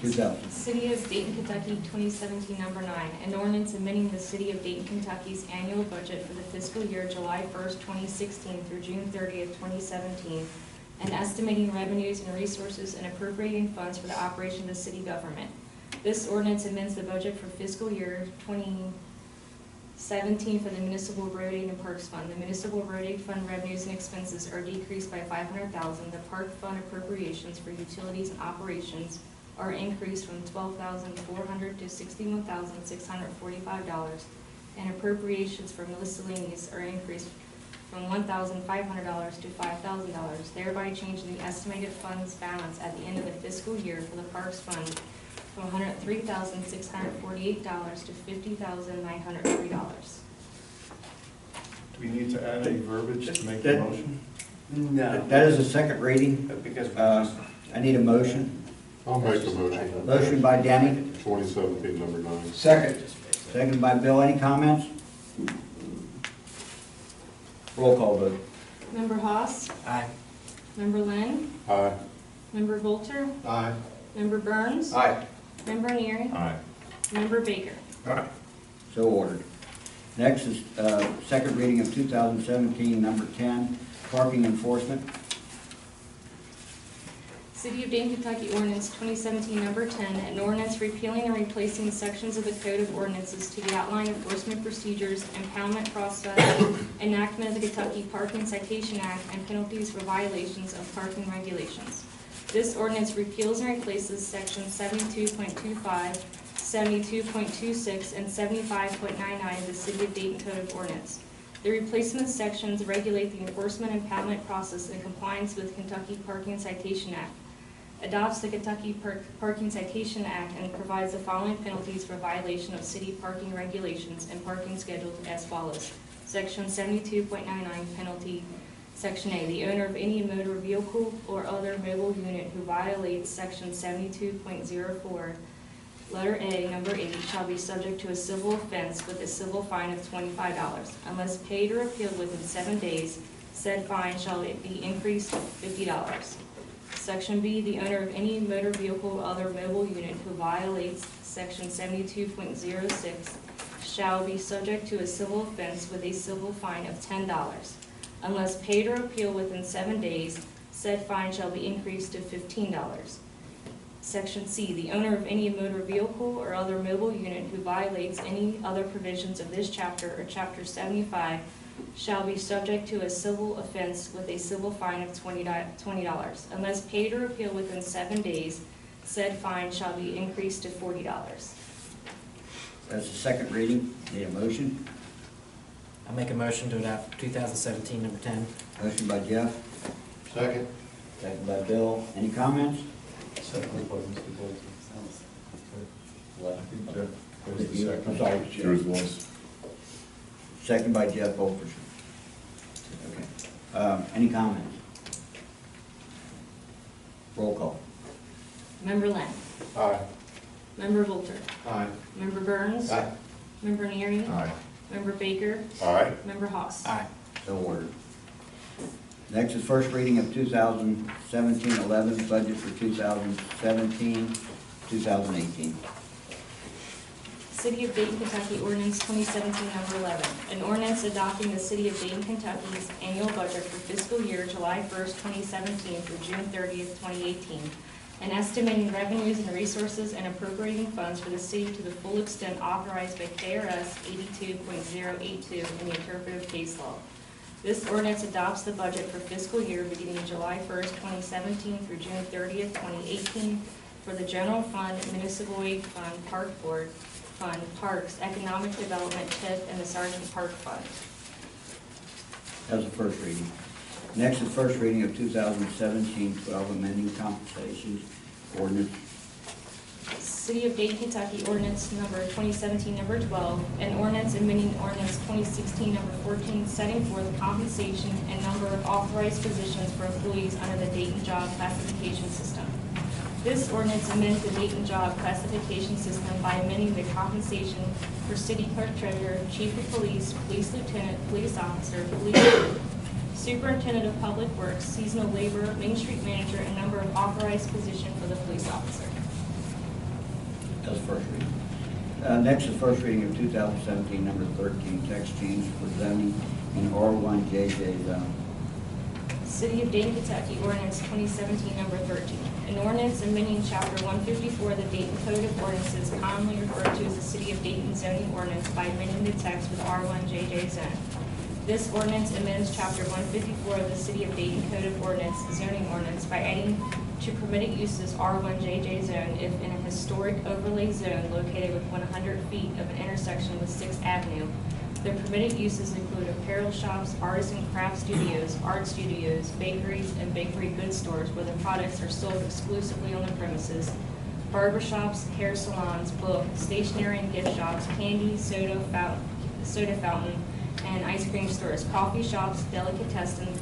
2000. City of Dayton, Kentucky, 2017, number 9, an ordinance amending the City of Dayton, Kentucky's annual budget for the fiscal year July 1st, 2016 through June 30th, 2017, and estimating revenues and resources and appropriating funds for the operation of the city government. This ordinance amends the budget for fiscal year 2017 for the Municipal Road Aid and Parks Fund. The Municipal Road Aid Fund revenues and expenses are decreased by $500,000. The Park Fund appropriations for utilities and operations are increased from $12,400 to $61,645, and appropriations for miscellaneous are increased from $1,500 to $5,000, thereby changing the estimated funds balance at the end of the fiscal year for the Parks Fund from $103,648 to $50,903. Do we need to add any verbiage to make the That- motion? No. That is a second reading. Because. I need a motion. I'll make the motion. Motion by Danny, 2017, number 9. second. Second by Bill. Any comments? Roll call vote. Member Haas? Aye. Member Lynn? Aye. Member Volter? Aye. Member Burns? Aye. Member Neary? Aye. Member Baker? So ordered. Next is second reading of 2017, number 10, parking enforcement. City of Dayton, Kentucky ordinance 2017, number 10, an ordinance repealing and replacing sections of the Code of Ordinances to the outline enforcement procedures, impoundment process, enactment of the Kentucky Parking Citation Act, and penalties for violations of parking regulations. This ordinance repeals and replaces sections 72.25, 72.26, and 75.99 of the City of Dayton Code of Ordinance. The replacement sections regulate the enforcement impoundment process in compliance with Kentucky Parking Citation Act, adopts the Kentucky Parking Citation Act, and provides the following penalties for violation of city parking regulations and parking schedules as follows. Section 72.99 penalty. Section A, the owner of any motor vehicle or other mobile unit who violates section 72.04, letter A, number 8, shall be subject to a civil offense with a civil fine of $25. Unless paid or appealed within 7 days, said fine shall be increased to $50. Section B, the owner of any motor vehicle or other mobile unit who violates section 72.06 shall be subject to a civil offense with a civil fine of $10. Unless paid or appealed within 7 days, said fine shall be increased to $15. Section C, the owner of any motor vehicle or other mobile unit who violates any other provisions of this chapter or Chapter 75 shall be subject to a civil offense with a civil fine of $20. Unless paid or appealed within 7 days, said fine shall be increased to $40. That's the second reading. Need a motion? I make a motion to adopt 2017 number 10. Motion by Jeff, Second. second by Bill. Any comments? I'm sorry. Yours was. Second by Jeff Olford. Okay. Any comments? Roll call. Member Len. Aye. Member Volter. Aye. Member Burns. Aye. Member Neary. Aye. Member Baker. Aye. Member Haas. Aye. So ordered. Next is first reading of 2017-11 budget for 2017-2018. City of Dayton, Kentucky ordinance 2017 number 11. An ordinance adopting the City of Dayton, Kentucky's annual budget for fiscal year July 1st, 2017 through June 30th, 2018, and estimating revenues and resources and appropriating funds for the city to the full extent authorized by KRS 82.082 in the interpretive case law. This ordinance adopts the budget for fiscal year beginning July 1st, 2017 through June 30th, 2018 for the General Fund, Municipal Aid Fund, Park Board Fund, Parks, Economic Development, TIP, and the Sergeant Park Fund. That was the first reading. Next is first reading of 2017-12 amending compensations ordinance. City of Dayton, Kentucky ordinance number 2017 number 12, and ordinance amending ordinance 2016 number 14, setting forth compensation and number of authorized positions for employees under the Dayton Job Classification System. This ordinance amends the Dayton Job Classification System by amending the compensation for city clerk treasurer, chief of police, police lieutenant, police officer, police chief, superintendent of public works, seasonal labor, Main Street manager, and number of authorized position for the police officer. That was first reading. Next is first reading of 2017 number 13 text change for zoning in R1JJ zone. City of Dayton, Kentucky ordinance 2017 number 13. An ordinance amending chapter 154 of the Dayton Code of Ordinances, commonly referred to as the City of Dayton zoning ordinance, by amending the text with R1JJ zone. This ordinance amends chapter 154 of the City of Dayton Code of Ordinance, zoning ordinance, by adding to permitted uses R1JJ zone if in a historic overlay zone located within 100 feet of an intersection with 6th Avenue. The permitted uses include apparel shops, artisan craft studios, art studios, bakeries, and bakery goods stores where the products are sold exclusively on the premises, barber shops, hair salons, book, stationery and gift shops, candy, soda fountain, and ice cream stores, coffee shops, delicatessen,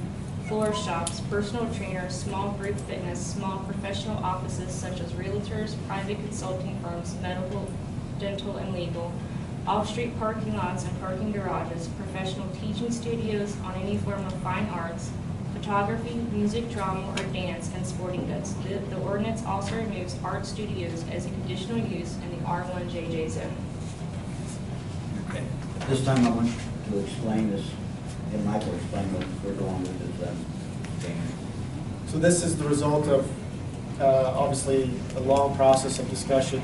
florist shops, personal trainers, small group fitness, small professional offices such as realtors, private consulting firms, medical, dental, and legal, off-street parking lots and parking garages, professional teaching studios on any form of fine arts, photography, music, drama, or dance, and sporting goods. The ordinance also removes art studios as a conditional use in the R1JJ zone. Okay. This time I want to explain this, and Michael explain what we're doing with this thing. So this is the result of, obviously, a long process of discussion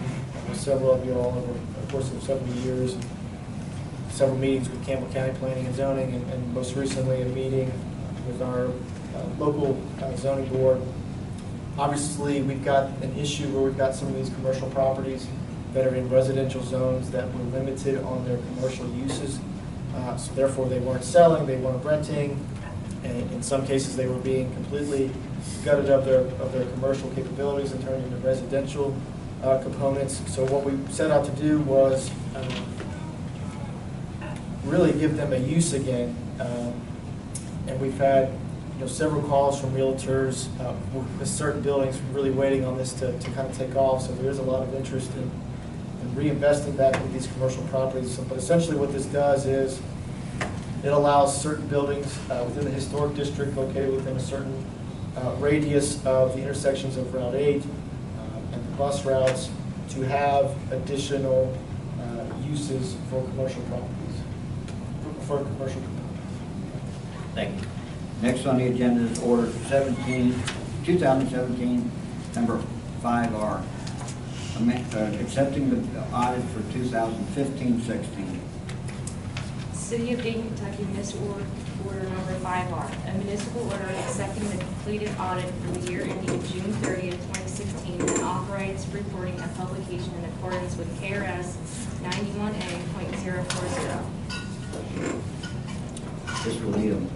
with several of you all over the course of several years, several meetings with Campbell County Planning and Zoning, and most recently a meeting with our local zoning board. Obviously, we've got an issue where we've got some of these commercial properties that are in residential zones that were limited on their commercial uses. So therefore, they weren't selling, they weren't renting, and in some cases, they were being completely gutted of their commercial capabilities and turned into residential components. So what we set out to do was really give them a use again. And we've had several calls from realtors with certain buildings really waiting on this to kind of take off. So there is a lot of interest in reinvesting back into these commercial properties. So, but essentially what this does is it allows certain buildings within the historic district located within a certain radius of the intersections of Route 8 and the bus routes to have additional uses for commercial properties, for commercial components. Thank you. Next on the agenda is Order 2017, number 5R. Accepting the audit for 2015-16. City of Dayton, Kentucky, municipal order number 5R. A municipal order accepting the completed audit for the year ending June 30th, 2016, and authorized reporting and publication in accordance with KRS 91A.040.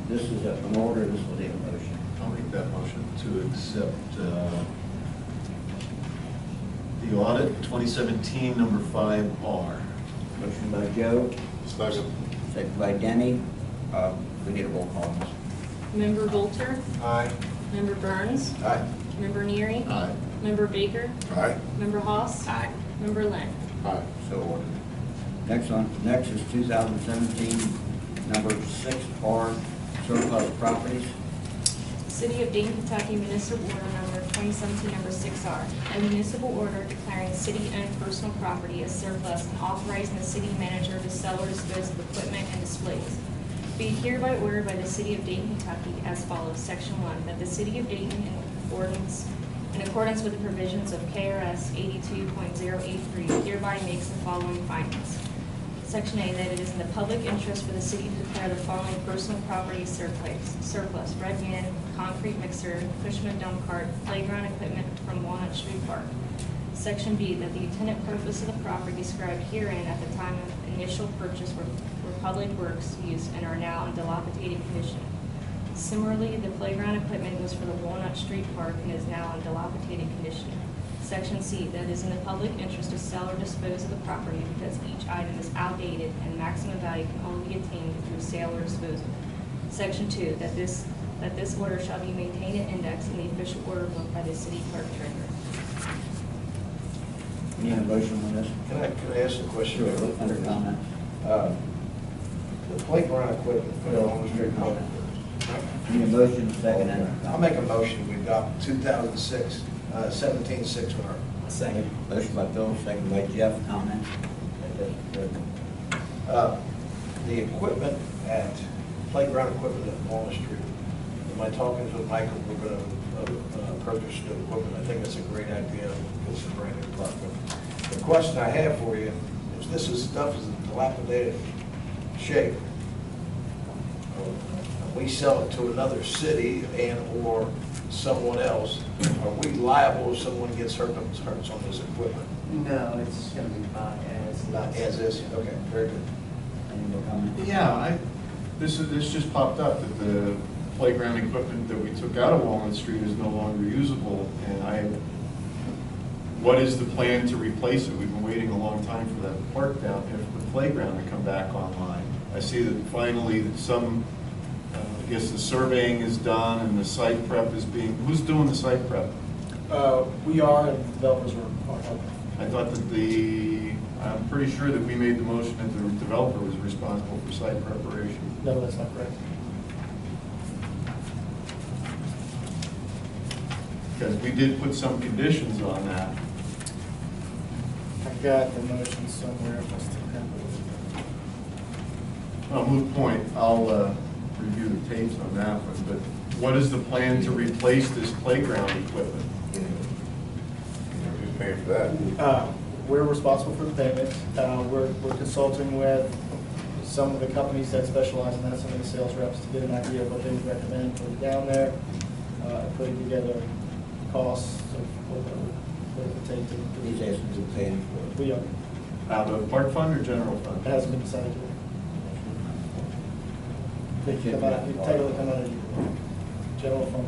This is an order, this will need a motion. I'll make that motion to accept the audit 2017 number 5R. Motion by Joe, Second. second by Denny. We need a roll call on this. Member Bolter? Aye. Member Burns? Aye. Member Neary? Aye. Member Baker? Aye. Member Hoss? Aye. Member Lynn? Aye. So ordered. Next is 2017, number 6R, surplus properties. City of Dayton, Kentucky, municipal order number 2017, number 6R. A municipal order declaring city-owned personal property as surplus and authorizing the city manager to sell or dispose of equipment and displays. Be hereby ordered by the City of Dayton, Kentucky as follows. Section 1, that the City of Dayton in accordance with the provisions of KRS 82.083 hereby makes the following findings. Section A, that it is in the public interest for the city to declare the following personal property surplus: red van, concrete mixer, Cushman dump cart, playground equipment from Walnut Street Park. Section B, that the intended purpose of the property described herein at the time of initial purchase were public works use and are now in dilapidated condition. Similarly, the playground equipment was for the Walnut Street Park and is now in dilapidated condition. Section C, that it is in the public interest to sell or dispose of the property because each item is outdated and maximum value can only be attained through sale or disposal. Section 2, that this order shall be maintained and indexed in the official order book by the city clerk treasurer. Need a motion on this? Can I ask a question? Under comment. The playground equipment for the Walnut Street Park. Need a motion, second, and I'll make a motion, we adopt 2006, 17-6R. Second. motion by Bill, second by Jeff, comment. The equipment playground equipment at Walnut Street, am I talking to Michael, we're going to purchase the equipment? I think it's a great idea, it's a brand new park. The question I have for you is, this stuff is in dilapidated shape. We sell it to another city and/or someone else, are we liable if someone gets hurt on this equipment? No, it's gonna be Not as is, okay, very good. Any more comment? Yeah, this just popped up, that the playground equipment that we took out of Walnut Street is no longer usable, and what is the plan to replace it? We've been waiting a long time for that park down here, for the playground to come back online. I see that finally I guess the surveying is done and the site prep is who's doing the site prep? We are, and developers are helping. I thought that I'm pretty sure that we made the motion that the developer was responsible for site preparation. No, that's not correct. Because we did put some conditions on that. I got the motion somewhere. If I still have it. Moot point, I'll review the tapes on that one, but what is the plan to replace this playground equipment? Who's paying for that? We're responsible for the payment. We're consulting with some of the companies that specialize in that, some of the sales reps, to get an idea of what they would recommend putting down there, putting together costs of what it would take to. These estimates are paid for. We are. Out of park fund or general fund? It hasn't been decided yet. They can come out, you take a look, come out of general fund.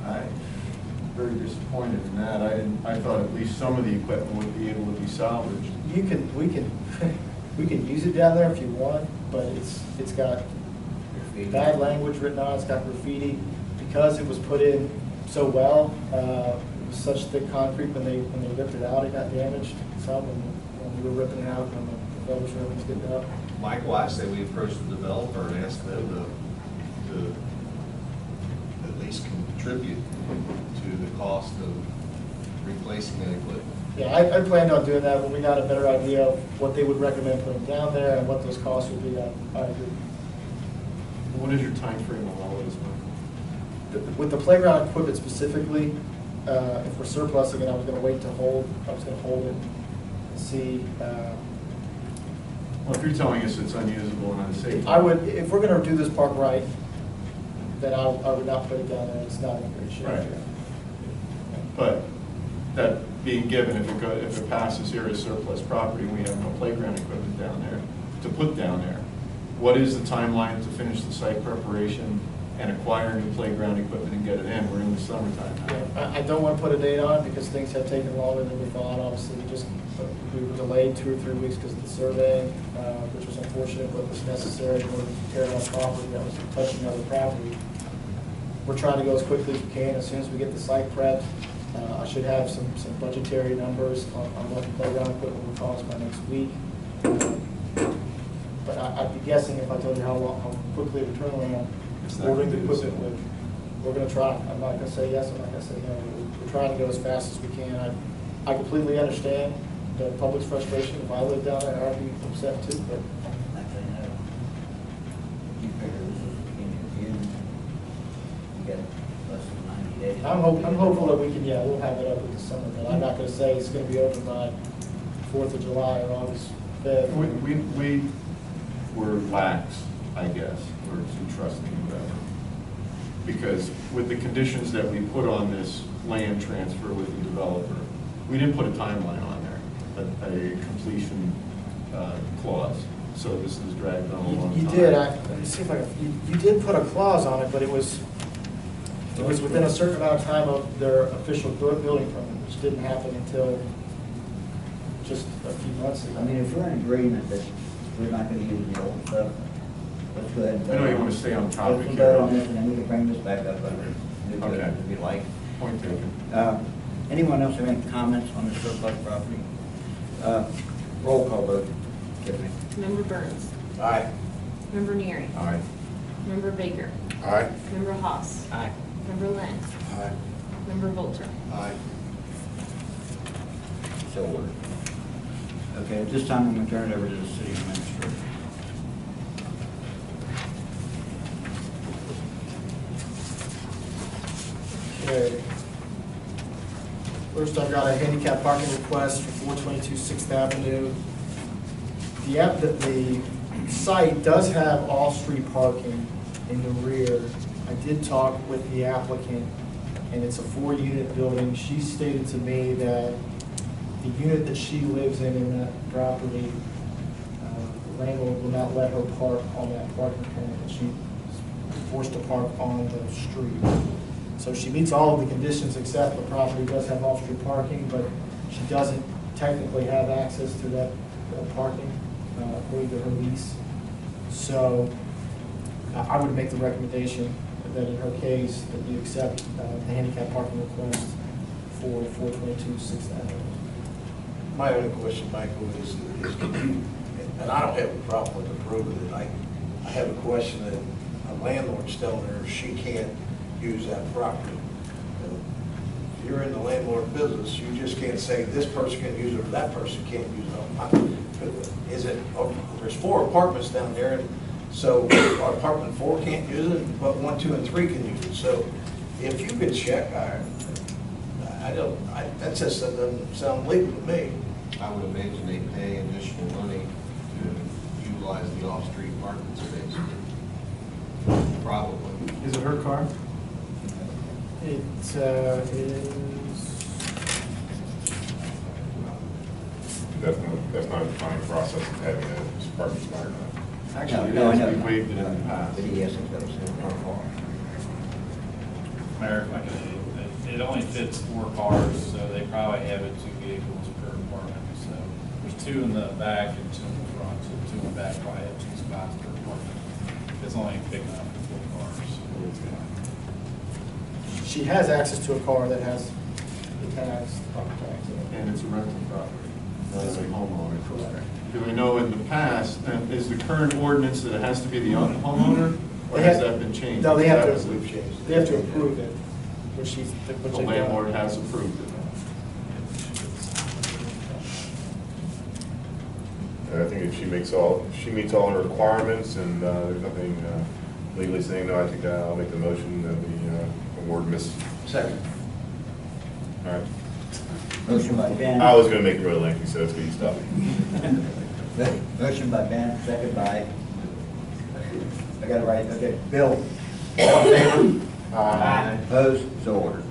I'm very disappointed in that. I thought at least some of the equipment would be able to be salvaged. We can use it down there if you want, but it's got bad language written on it, it's got graffiti. Because it was put in so well, it was such thick concrete, when they ripped it out, it got damaged some, and when we were ripping it out, when the developers were able to get it out. Michael, I say we approach the developer and ask them to at least contribute to the cost of replacing that equipment. Yeah, I planned on doing that when we got a better idea of what they would recommend putting down there and what those costs would be. I agree. What is your time frame on all of this, Michael? With the playground equipment specifically, if we're surplusing it, I was gonna wait to hold, I was gonna hold it and see. Well, if you're telling us it's unusable and unsafe. I would, if we're gonna do this park right, then I would not put it down there, it's not in great shape. Right. But that being given, if it passes here as surplus property, and we have no playground equipment down there, to put down there, what is the timeline to finish the site preparation and acquire new playground equipment and get it in? We're in the summertime now. Yeah, I don't want to put a date on it because things have taken longer than we thought. Obviously, we were delayed 2 or 3 weeks because of the survey, which was unfortunate, but was necessary in order to tear down property that was touching other property. We're trying to go as quickly as we can. As soon as we get the site prepped, I should have some budgetary numbers on what the playground equipment will cost by next week. But I'd be guessing if I told you how quickly it would turn around. Ordering the equipment would, we're gonna try. I'm not gonna say yes, I'm not gonna say no. We're trying to go as fast as we can. I completely understand the public's frustration. If I lived down there, I'd be upset too, but. Actually, no. You figure this is the beginning of June. You got less than 90 days. I'm hopeful that we can, yeah, we'll have it up in the summer, but I'm not gonna say it's gonna be open by 4th of July or August 5th. We were lax, I guess, or too trusting, whatever. Because with the conditions that we put on this land transfer with the developer, we didn't put a timeline on there, a completion clause. So this is dragged on a long time. You did, let me see if I can, you did put a clause on it, but it was within a certain amount of time of their official building permit, which didn't happen until just a few months ago. I mean, if we're in agreement that we're not gonna use the old stuff, let's go ahead and. I know you want to stay on topic Let's here. vote on this, and then we can bring this back up under new Okay. business if you like. Point taken. Anyone else have any comments on the surplus property? Roll call vote. Tiffany. Member Burns. Aye. Member Neary. Aye. Member Baker. Aye. Member Haas. Aye. Member Lynn. Aye. Member Volter. Aye. So ordered. Okay, at this time, I'm going to turn it over to the city administrator. Okay. First, I've got a handicap parking request for 422 6th Avenue. The site does have off-street parking in the rear. I did talk with the applicant, and it's a 4-unit building. She stated to me that the unit that she lives in that property, the landlord will not let her park on that parking permit, and she's forced to park on the street. So she meets all of the conditions except the property does have off-street parking, but she doesn't technically have access to that parking according to her lease. So I would make the recommendation that in her case, that you accept the handicap parking request for 422 6th Avenue. My only question, Michael, is can you, and I don't have a problem with approving it, I have a question that a landlord's telling her she can't use that property. If you're in the landlord business, you just can't say this person can use it or that person can't use it. Is it, there's 4 apartments down there, and so apartment 4 can't use it, but 1, 2, and 3 can use it. So if you could check, that just doesn't sound legal to me. I would imagine they pay additional money to utilize the off-street parking space. Probably. Is it her car? It is, That's not a defined process of having a parking spot or not. Actually, No, I know. we waived it in the past. But yes, it's got to say her car. Mayor, if I could, it only fits 4 cars, so they probably have it 2 vehicles per apartment. So there's 2 in the back and 2 in the front, so 2 in the back probably have 2 spots per apartment. It's only big enough for 4 cars. she has access to a car that has the tax, property tax in it. And it's a rental property, not a homeowner. Correct. Do we know in the past, is the current ordinance that it has to be the homeowner, or has that been changed? No, they have We've to, changed it. they have to approve it, which The they've done. landlord has approved it. And I think if she meets all the requirements and there's nothing legally saying no, I think I'll make the motion that we award Miss. Second. All right. Motion by Ben. I was gonna make it really lengthy, so that's good, you stopped me. Motion by Ben, second by, I got it right, okay, Bill. All in favor? Aye. Opposed? So ordered.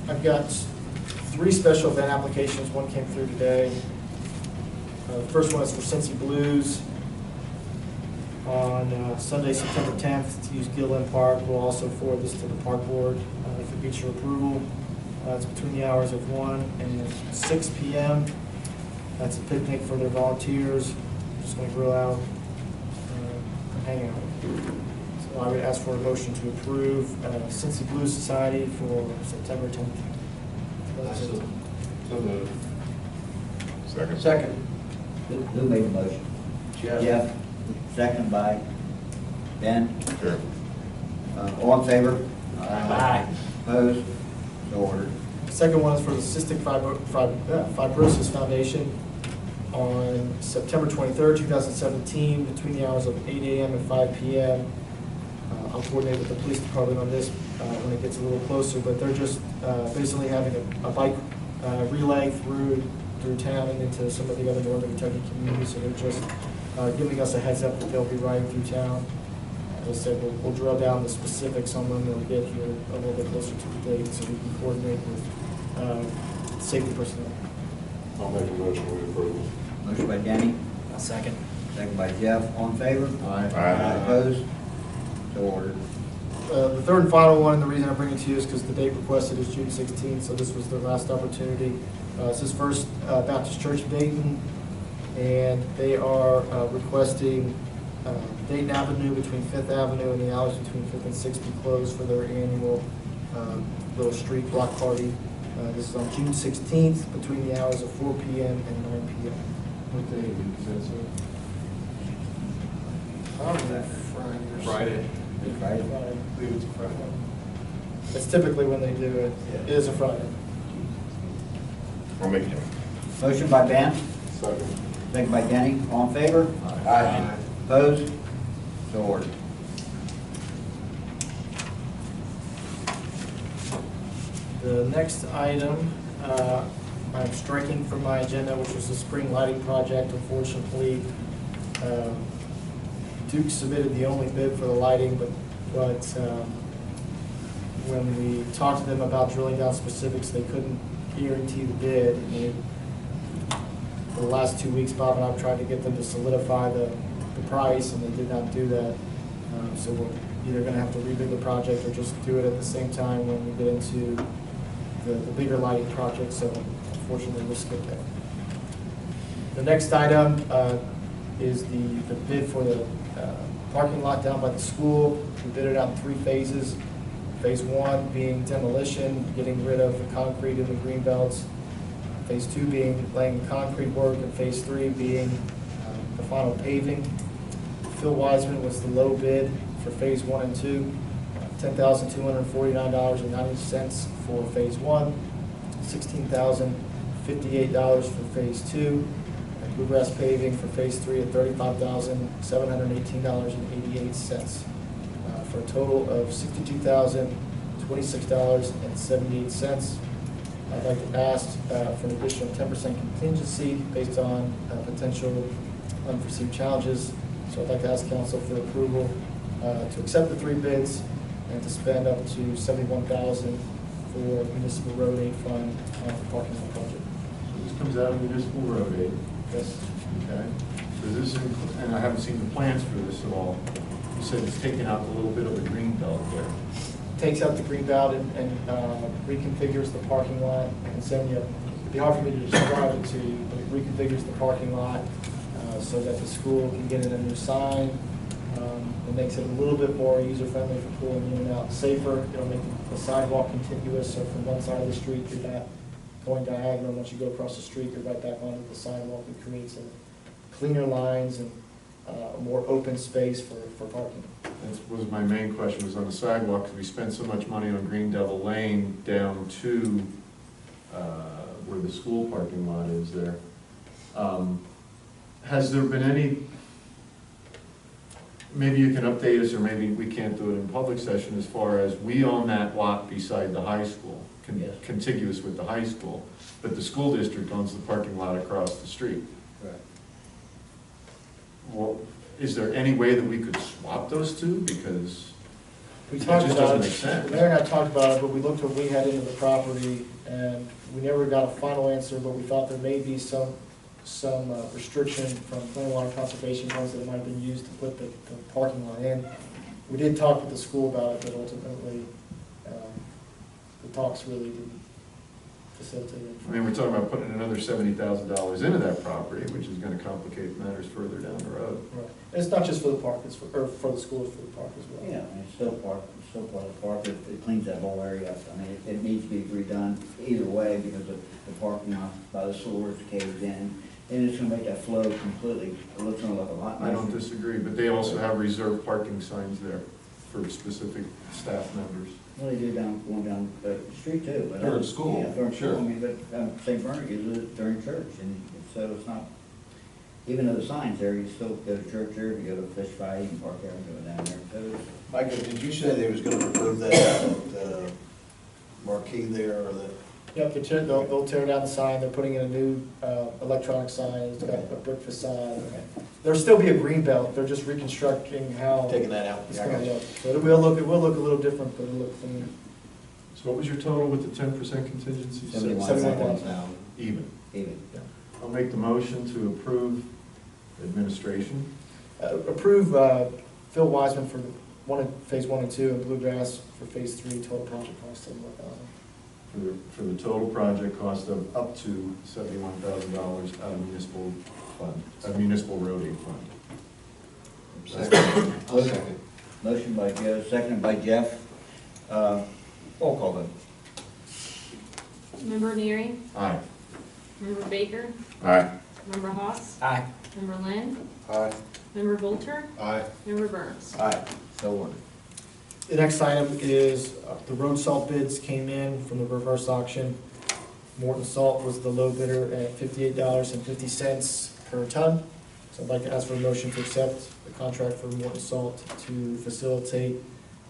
I've got 3 special event applications. One came through today. The first one is for Cincy Blues on Sunday, September 10th, to use Gilliland Park. We'll also forward this to the park board if it gets your approval. It's between the hours of 1 and 6 p.m. That's a picnic for their volunteers. Just going to grill out and hang out. So I would ask for a motion to approve Cincy Blues Society for September 10th. So moved. Second. Second. Who made the motion? Jeff. Second by Ben. Sure. All in favor? Aye. Opposed? So ordered. Second one is for the Cystic Fibrosis Foundation on September 23rd, 2017, between the hours of 8 a.m. and 5 p.m. I'll coordinate with the police department on this when it gets a little closer, but they're just basically having a bike relay through town and into some of the other northern Kentucky communities, so they're just giving us a heads up that they'll be riding through town. As I said, we'll drill down the specifics on when they'll get here a little bit closer to the date, so we can coordinate with safety personnel. I'll make a motion to approve. Motion by Danny, I'll second. second by Jeff. All in favor? Aye. Opposed? So ordered. The third and final one, and the reason I bring it to you is because the date requested is June 16th, so this was their last opportunity. This is First Baptist Church of Dayton, and they are requesting Dayton Avenue between 5th Avenue and the alleys between 5th and 6th be closed for their annual little street block party. This is on June 16th between the hours of 4 p.m. and 9 p.m. What day is that, Friday. Friday. Friday. I believe it's a Friday. That's typically when they do it. It is a Friday. I'll make it. Motion by Ben, Second. second by Danny. All in favor? Aye. Opposed? So ordered. The next item, I'm striking from my agenda, which was the spring lighting project. Unfortunately, Duke submitted the only bid for the lighting, but when we talked to them about drilling down specifics, they couldn't guarantee the bid. And for the last 2 weeks, Bob and I have tried to get them to solidify the price, and they did not do that. So we're either going to have to rebid the project or just do it at the same time when we get into the bigger lighting project. So unfortunately, we'll skip that. The next item is the bid for the parking lot down by the school. We bid it out in 3 phases. Phase 1 being demolition, getting rid of the concrete in the green belts. Phase 2 being laying concrete work, and Phase 3 being the final paving. Phil Wiseman was the low bid for Phase 1 and 2, $10,249.90 for Phase 1, $16,058 for Phase 2, and Bluegrass Paving for Phase 3 at $35,718.88, for a total of $62,026.78. I'd like to ask for an additional 10% contingency based on potential unforeseen challenges. So I'd like to ask council for approval to accept the 3 bids and to spend up to $71,000 for municipal road aid fund on the parking lot project. So this comes out of municipal road aid. Yes. Okay. Does this, and I haven't seen the plans for this at all. You said it's taking out a little bit of the green belt there. Takes out the green belt and reconfigures the parking lot. I can send you, it'd be hard for me to describe it to you, but it reconfigures the parking lot so that the school can get in a new sign. It makes it a little bit more user-friendly for pulling in and out, safer. It'll make the sidewalk continuous, so from one side of the street, you're not going diagonal. Once you go across the street, you're right back onto the sidewalk. It creates cleaner lines and a more open space for parking. That was my main question, was on the sidewalk, because we spent so much money on Green Devil Lane down to where the school parking lot is there. Has there been any maybe you can update us, or maybe we can't do it in public session, as far as we own that lot beside the high school, Yes. contiguous with the high school, but the school district owns the parking lot across the street. Correct. Well, is there any way that we could swap those two? Because We it talked just about doesn't make it, sense. the mayor and I talked about it, but we looked what we had into the property, and we never got a final answer, but we thought there may be some restriction from clean water conservation funds that might have been used to put the parking lot in. We did talk with the school about it, but ultimately, the talks really didn't facilitate it. I mean, we're talking about putting another $70,000 into that property, which is gonna complicate matters further down the road. Right. It's not just for the park, it's for the school, it's for the park as well. Yeah, I mean, it's still part of the park, it cleans that whole area up. I mean, it needs to be redone either way, because the parking lot by the sewers caved in, and it's gonna make that flow completely, it looks gonna look a lot I nicer. don't disagree, but they also have reserved parking signs there for specific staff members. Well, they do going down the street too. But During school, Yeah, during sure. school, I mean, but St. Bernard uses it during church, and so it's not, even though the sign's there, you still go to church there, you go to fish fry, you can park there and go down there. So it's- Michael, did you say they was gonna remove that marquee there, or that? Yep, they'll tear down the sign, they're putting in a new electronic sign, it's got a brick facade. There'll still be a green belt, they're just reconstructing how Taking that out. it's Yeah, I gonna got you. look. So it will look a little different, but it'll look cleaner. So what was your total with the 10% contingency? 71,000. Even. Even. I'll make the motion to approve administration. Approve Phil Wiseman for phase 1 and 2, and Bluegrass for phase 3, total project cost $71,000. For the total project cost of up to $71,000 out of municipal fund, municipal road aid fund. Motion- Motion by Joe, seconded by Jeff. Roll call vote. Member Neary, Aye. Member Baker, Aye. Member Haas, Aye. Member Lynn, Aye. Member Volter, Aye. Member Burns. Aye. So ordered. The next item is the road salt bids came in from the reverse auction. Morton Salt was the low bidder at $58.50 per ton. So I'd like to ask for a motion to accept the contract for Morton Salt to facilitate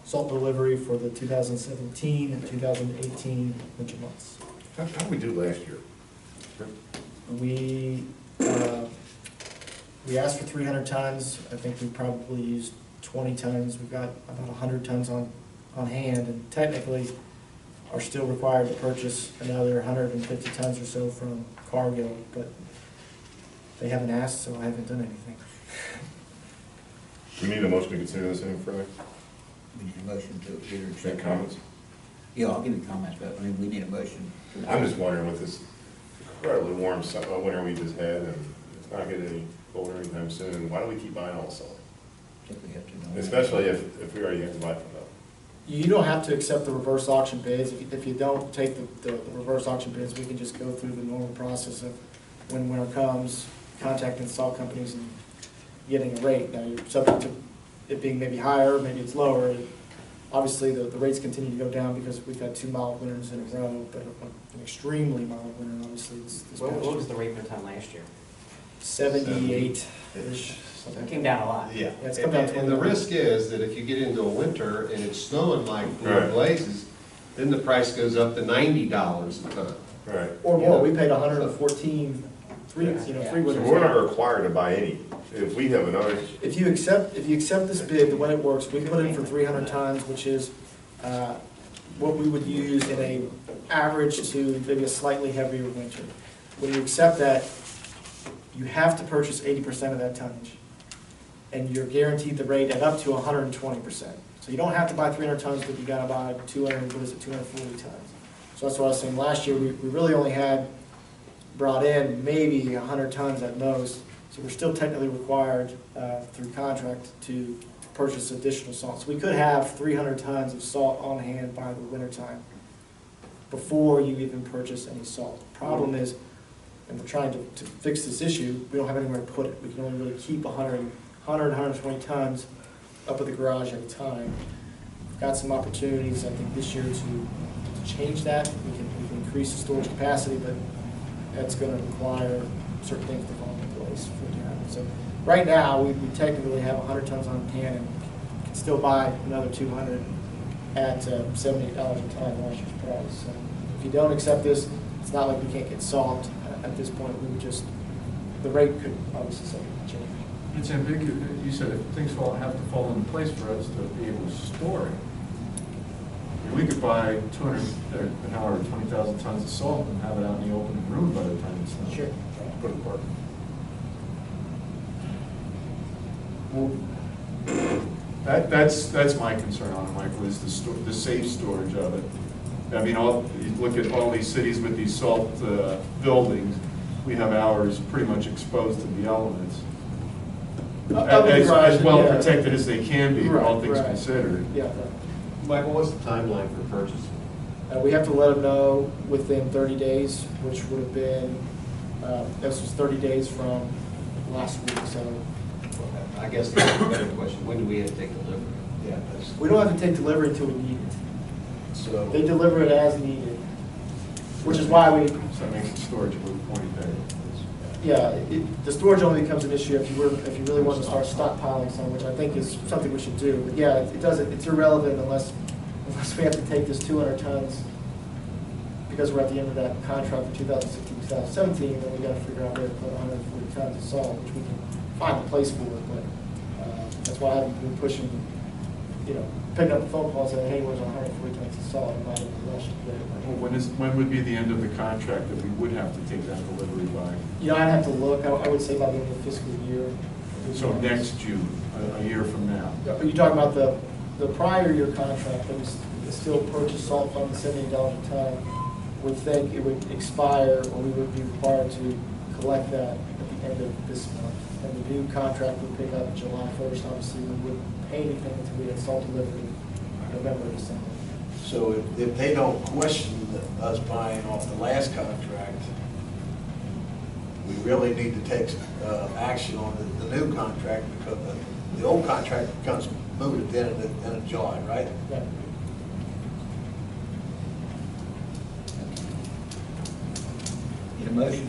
salt delivery for the 2017 and 2018 winter months. How did we do last year? We asked for 300 tons. I think we probably used 20 tons. We've got about 100 tons on hand, and technically are still required to purchase another 150 tons or so from Cargill, but they haven't asked, so I haven't done anything. Do we need a motion to consider this any further? We need a motion to either Any accept. comments? Yeah, I'll give you comments, but I mean, we need a motion. I'm just wondering with this incredibly warm winter we just had, and it's not getting any colder anytime soon, why do we keep buying all the salt? I think we have to know. Especially if we already have to buy from them. You don't have to accept the reverse auction bids. If you don't take the reverse auction bids, we can just go through the normal process of when winter comes, contacting salt companies and getting a rate. Now, you're subject to it being maybe higher, maybe it's lower. Obviously, the rates continue to go down because we've had 2 mild winters in a row, but an extremely mild winter, obviously, it's this What past was year. the rate per ton last year? 78-ish. It came down a lot. Yeah, Yeah, it's come down and the risk is that if you get into a winter and it's snowing like Right. blazes, then the price goes up to $90 a ton. Right. Or more. We paid 114, three winters. So we're not required to buy any. If we have another, If you accept this bid, the way it works, we put in for 300 tons, which is what we would use in a average to maybe a slightly heavier winter. When you accept that, you have to purchase 80% of that tonnage. And you're guaranteed the rate at up to 120%. So you don't have to buy 300 tons, but you gotta buy 240 tons. So that's what I was saying, last year, we really only had brought in maybe 100 tons at most. So we're still technically required through contract to purchase additional salt. So we could have 300 tons of salt on hand by the wintertime before you even purchase any salt. Problem is, and we're trying to fix this issue, we don't have anywhere to put it. We can only really keep 120 tons up at the garage at a time. We've got some opportunities, I think, this year to change that. We can increase the storage capacity, but that's going to require certain things to fall into place for it to happen. So right now, we technically have 100 tons on hand and can still buy another 200 at $78 a ton last year's price. So if you don't accept this, it's not like we can't get salt at this point. We would just, the rate could obviously subject to change. It's ambiguous. You said if things have to fall into place for us to be able to store it. I mean, we could buy 20,000 tons of salt and have it out in the open room by the time it's done. Sure. Put it apart. Well, that's my concern on it, Michael, is the safe storage of it. I mean, you look at all these cities with these salt buildings, we have ours pretty much exposed to the elements. As well protected as they can be, all things considered. Yeah. Michael, what's the timeline for purchase? We have to let them know within 30 days, which would have been, this was 30 days from last week, so. I guess that's a better question. When do we have to take delivery? Yeah. We don't have to take delivery until we need it. So They deliver it as needed, which is why we, So that makes the storage a little pointy there. yeah, the storage only becomes an issue if you really want to start stockpiling some, which I think is something we should do. But yeah, it's irrelevant unless we have to take this 200 tons, because we're at the end of that contract for 2016, 2017, then we got to figure out where to put 140 tons of salt, which we can find a place for it. But that's why I've been pushing, picking up the phone call saying, hey, where's 140 tons of salt? I'm not in a rush to get it. Well, when would be the end of the contract that we would have to take that delivery by? I'd have to look. I would say by the end of the fiscal year. So next June, a year from now. Are you talking about the prior year contract that was still purchased salt from the $78 a ton? Would think it would expire, or we would be required to collect that at the end of this month. And the new contract would pick up July 1st. Obviously, we wouldn't pay anything until we had salt delivered in November or December. So if they don't question us buying off the last contract, we really need to take action on the new contract, because the old contract becomes moot at the end of July, right? Yeah. Need a motion?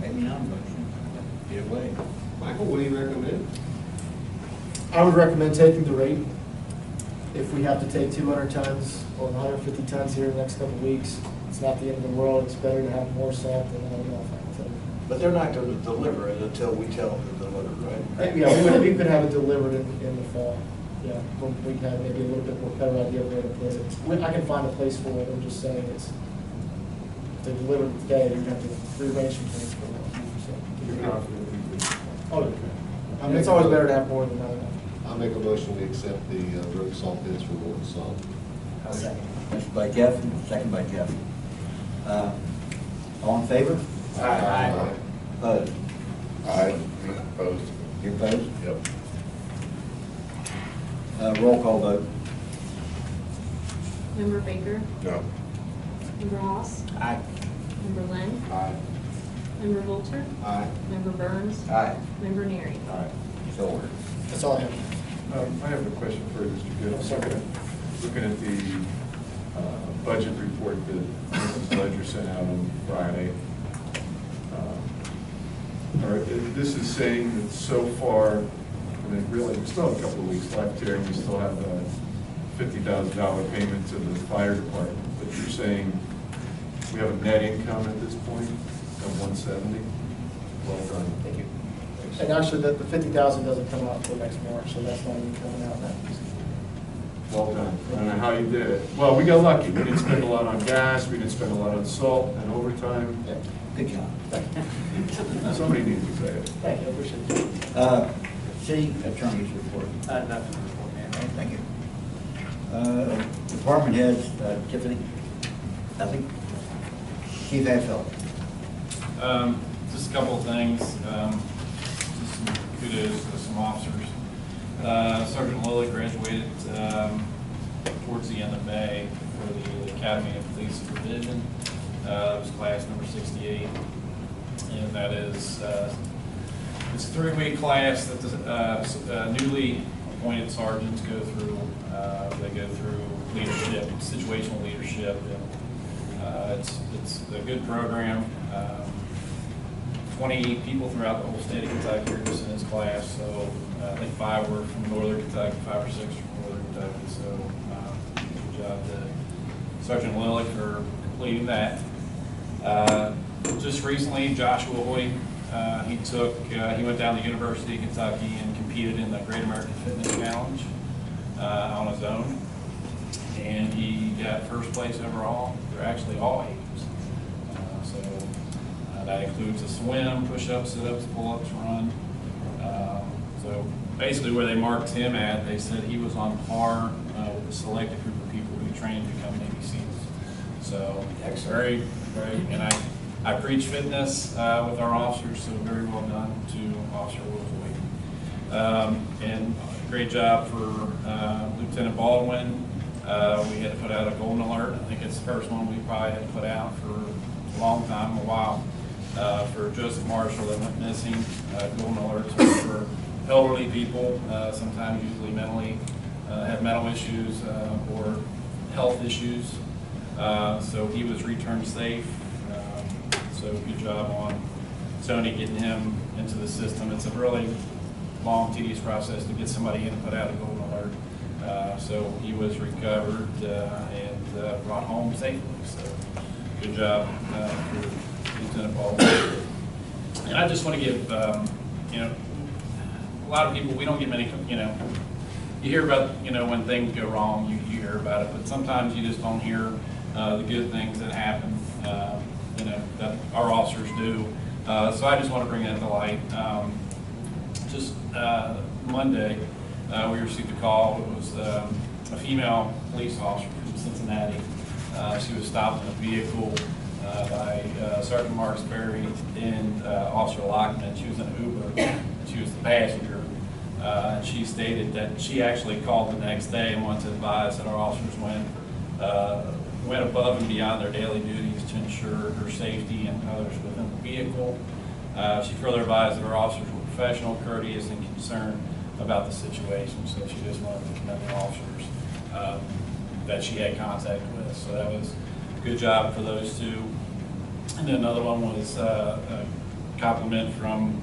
Maybe not a motion. Either way. Michael, what do you recommend? I would recommend taking the rate. If we have to take 200 tons or 150 tons here in the next couple of weeks, it's not the end of the world. It's better to have more salt than not enough. But they're not going to deliver it until we tell them to deliver, right? Yeah, we could have it delivered in the fall. Yeah, we can have maybe a little bit more better idea of where to put it. I can find a place for it. I'm just saying if they deliver it today, you're going to have to rearrange some things for it. You're confident we could? Oh, okay. I mean, it's always better to have more than not enough. I'll make a motion to accept the road salt bids for Morton Salt. Motion by Jeff, second by Jeff. All in favor? Aye. Opposed? Aye. Opposed? You're opposed? Yep. Roll call vote. Member Baker? No. Member Hoss? Aye. Member Lynn? Aye. Member Volter? Aye. Member Burns? Aye. Member Neary? Aye. So ordered. That's all I have. I have a question for you, Mr. Good. Looking at the budget report that Mrs. Ledger sent out on Friday. All right, this is saying that so far, I mean, really, we still have a couple of weeks left here, and we still have a $50,000 payment to the fire department. But you're saying we have a net income at this point of 170? Well done. Thank you. And actually, the 50,000 doesn't come out until next March, so that's not even coming out now. Well done. I don't know how you did it. Well, we got lucky. We didn't spend a lot on gas, we didn't spend a lot on salt and overtime. Yeah. Good job. Somebody needs to say it. Thank you, I appreciate it. City Attorney's report. Nothing to report, man. Thank you. Department heads, Tiffany? Nothing? Chief Ashfield? Just a couple of things. Just some kudos to some officers. Sergeant Lilly graduated towards the end of May for the Academy of Police Supervision. That was class number 68, and that is it's a 3-week class that the newly appointed sergeants go through. They go through leadership, situational leadership, and it's a good program. 28 people throughout the whole state of Kentucky are just in his class. So I think 5 were from northern Kentucky, 5 or 6 from northern Kentucky. So good job to Sergeant Lillick for completing that. Just recently, Joshua Hoy, he went down to the University of Kentucky and competed in the Great American Fitness Challenge on his own. And he got first place overall. They're actually all ages. That includes a swim, push-ups, sit-ups, pull-ups, run. So basically where they marked him at, they said he was on par with a selected group of people who trained to become Navy SEALs. So very, and I preach fitness with our officers, so very well done to Officer Woolsey. And great job for Lieutenant Baldwin. We had to put out a golden alert. I think it's the first one we probably had to put out for a long time, a while. For Joseph Marshall that went missing, golden alerts are for elderly people, sometimes usually mentally, have mental issues or health issues. So he was returned safe. So good job on Sony getting him into the system. It's a really long, tedious process to get somebody in and put out a golden alert. So he was recovered and brought home safely. So good job for Lieutenant Baldwin. And I just want to give, a lot of people, we don't get many, you hear about, when things go wrong, you hear about it, but sometimes you just don't hear the good things that happen, that our officers do. So I just want to bring that to light. Just Monday, we received a call. It was a female police officer from Cincinnati. She was stopped in a vehicle by Sergeant Marks Berry and Officer Lockman. She was in an Uber. She was the passenger. And she stated that she actually called the next day and wanted to advise that our officers went above and beyond their daily duties to ensure her safety and others within the vehicle. She further advised that our officers were professional, courteous, and concerned about the situation. So she just wanted to commend the officers that she had contact with. So that was a good job for those two. And then another one was a compliment from,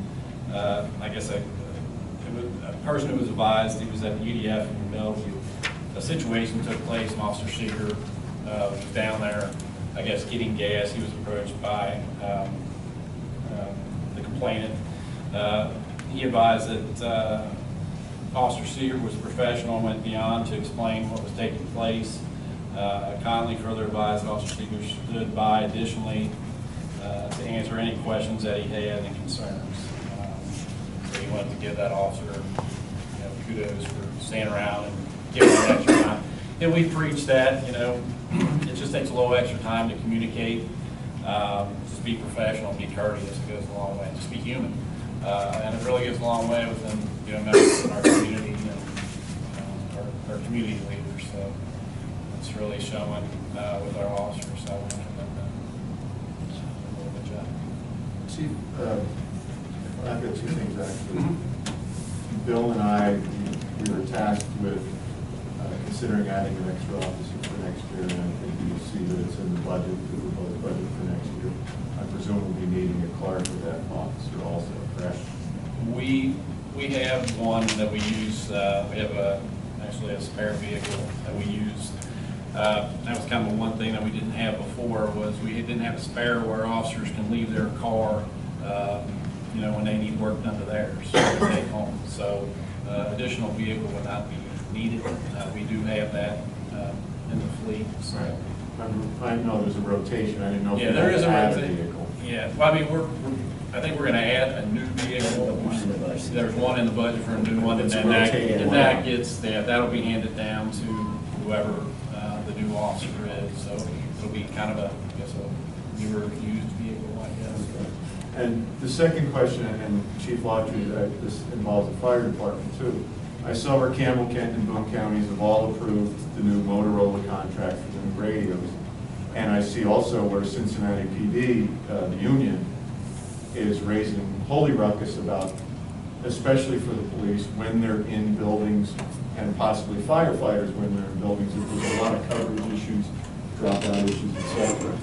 I guess, a person who was advised. He was at the UDF in Bellevue. A situation took place, and Officer Seeger was down there, I guess, getting gas. He was approached by the complainant. He advised that Officer Seeger was professional and went beyond to explain what was taking place. Kindly further advised that Officer Seeger stood by additionally to answer any questions that he had and concerns. So he wanted to give that officer kudos for staying around and giving him extra time. And we preach that, it just takes a little extra time to communicate. Just be professional, be courteous, it goes a long way. Just be human. And it really goes a long way within members in our community and our community leaders. So it's really showing with our officers. So I want to commend them. So, good job. Chief, I've got two things actually. Bill and I, we were tasked with considering adding an extra officer for next year, and I think you see that it's in the budget, the proposed budget for next year. I presume we'll be needing a clerk for that officer also, correct? We have one that we use. We have actually a spare vehicle that we use. That was kind of one thing that we didn't have before, was we didn't have a spare where officers can leave their car when they need work done to theirs to take home. So additional vehicle would not be needed. We do have that in the fleet. So. Right. I know there's a rotation. I didn't know if yeah, there is a rotation. Vehicle. Yeah, well, I mean, I think we're going to add a new vehicle. There's one in the budget for a new one, and then that gets that'll be handed down to whoever the new officer is. So it'll be kind of a newer used vehicle, I guess. And the second question, and Chief Lotry, this involves the fire department too. I saw where Campbell, Kent, and Boone counties have all approved the new Motorola contract for the new radios. And I see also where Cincinnati PD, the union, is raising holy ruckus about, especially for the police, when they're in buildings, and possibly firefighters when they're in buildings, if there's a lot of coverage issues, dropout issues, etc.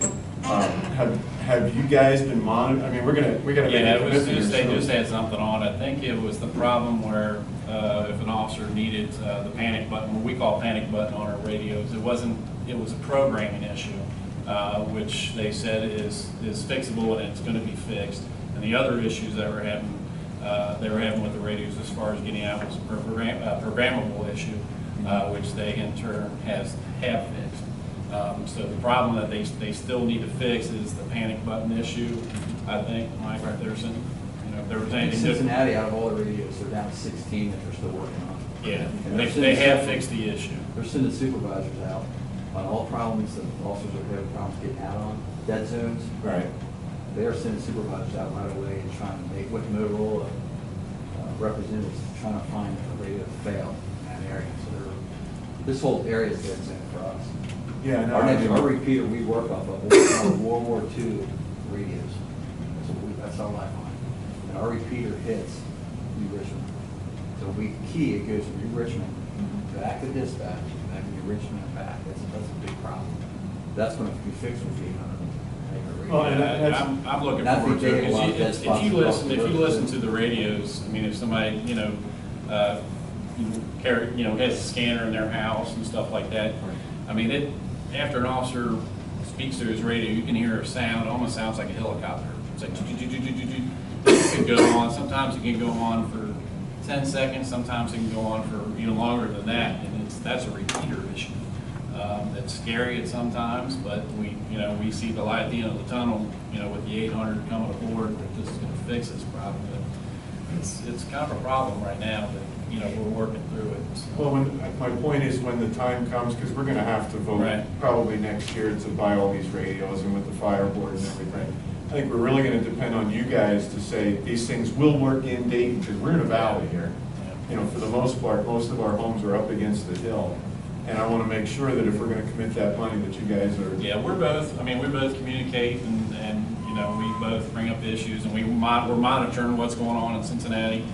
Have you guys been monitoring? I mean, we gotta make Yeah, a it was commitment just, here, they so- just had something on. I think it was the problem where if an officer needed the panic button, what we call panic button on our radios, it was a programming issue, which they said is fixable and it's gonna be fixed. And the other issues that they were having with the radios as far as getting out was a programmable issue, which they in turn have fixed. So the problem that they still need to fix is the panic button issue, I think, Mike, right there, Cindy? You know, if there was In anything Cincinnati, out of all the radios, they're down to 16 that they're still working on. Yeah, And they're they sending have super- fixed the issue. They're sending supervisors out on all problems that officers are having problems getting out on, dead zones. Right. They are sending supervisors out right away and trying to make, with Motorola representatives, trying to find a radio to fail in that area. So this whole area is dead zone for us. Yeah, no, Our repeater we work off of, we're on World War II radios. That's our lifeline. And our repeater hits New Richmond. So we key, it goes from New Richmond back to dispatch, back to New Richmond and back. That's a big problem. That's going to be fixed with the 800. Well, and I'm looking And I forward think to they it, have a lot of dead because spots if you across listen the to the radios, I mean, if somebody, has a scanner in their house and stuff like that, I mean, after an officer speaks through his radio, you can hear a sound, it almost sounds like a helicopter. It's like, it can go on, sometimes it can go on for 10 seconds, sometimes it can go on for even longer than that, and that's a repeater issue. It's scary at sometimes, but we see the light at the end of the tunnel, with the 800 coming aboard, that this is gonna fix this problem. But it's kind of a problem right now, but, we're working through it. So. Well, my point is when the time comes, because we're gonna have to vote Right. probably next year to buy all these radios and with the fire board and everything. I think we're really gonna depend on you guys to say these things will work in Dayton, because we're in a valley here. For the most part, most of our homes are up against the hill. And I wanna make sure that if we're gonna commit that money, that you guys are. Yeah, we both communicate and we both bring up issues, and we're monitoring what's going on in Cincinnati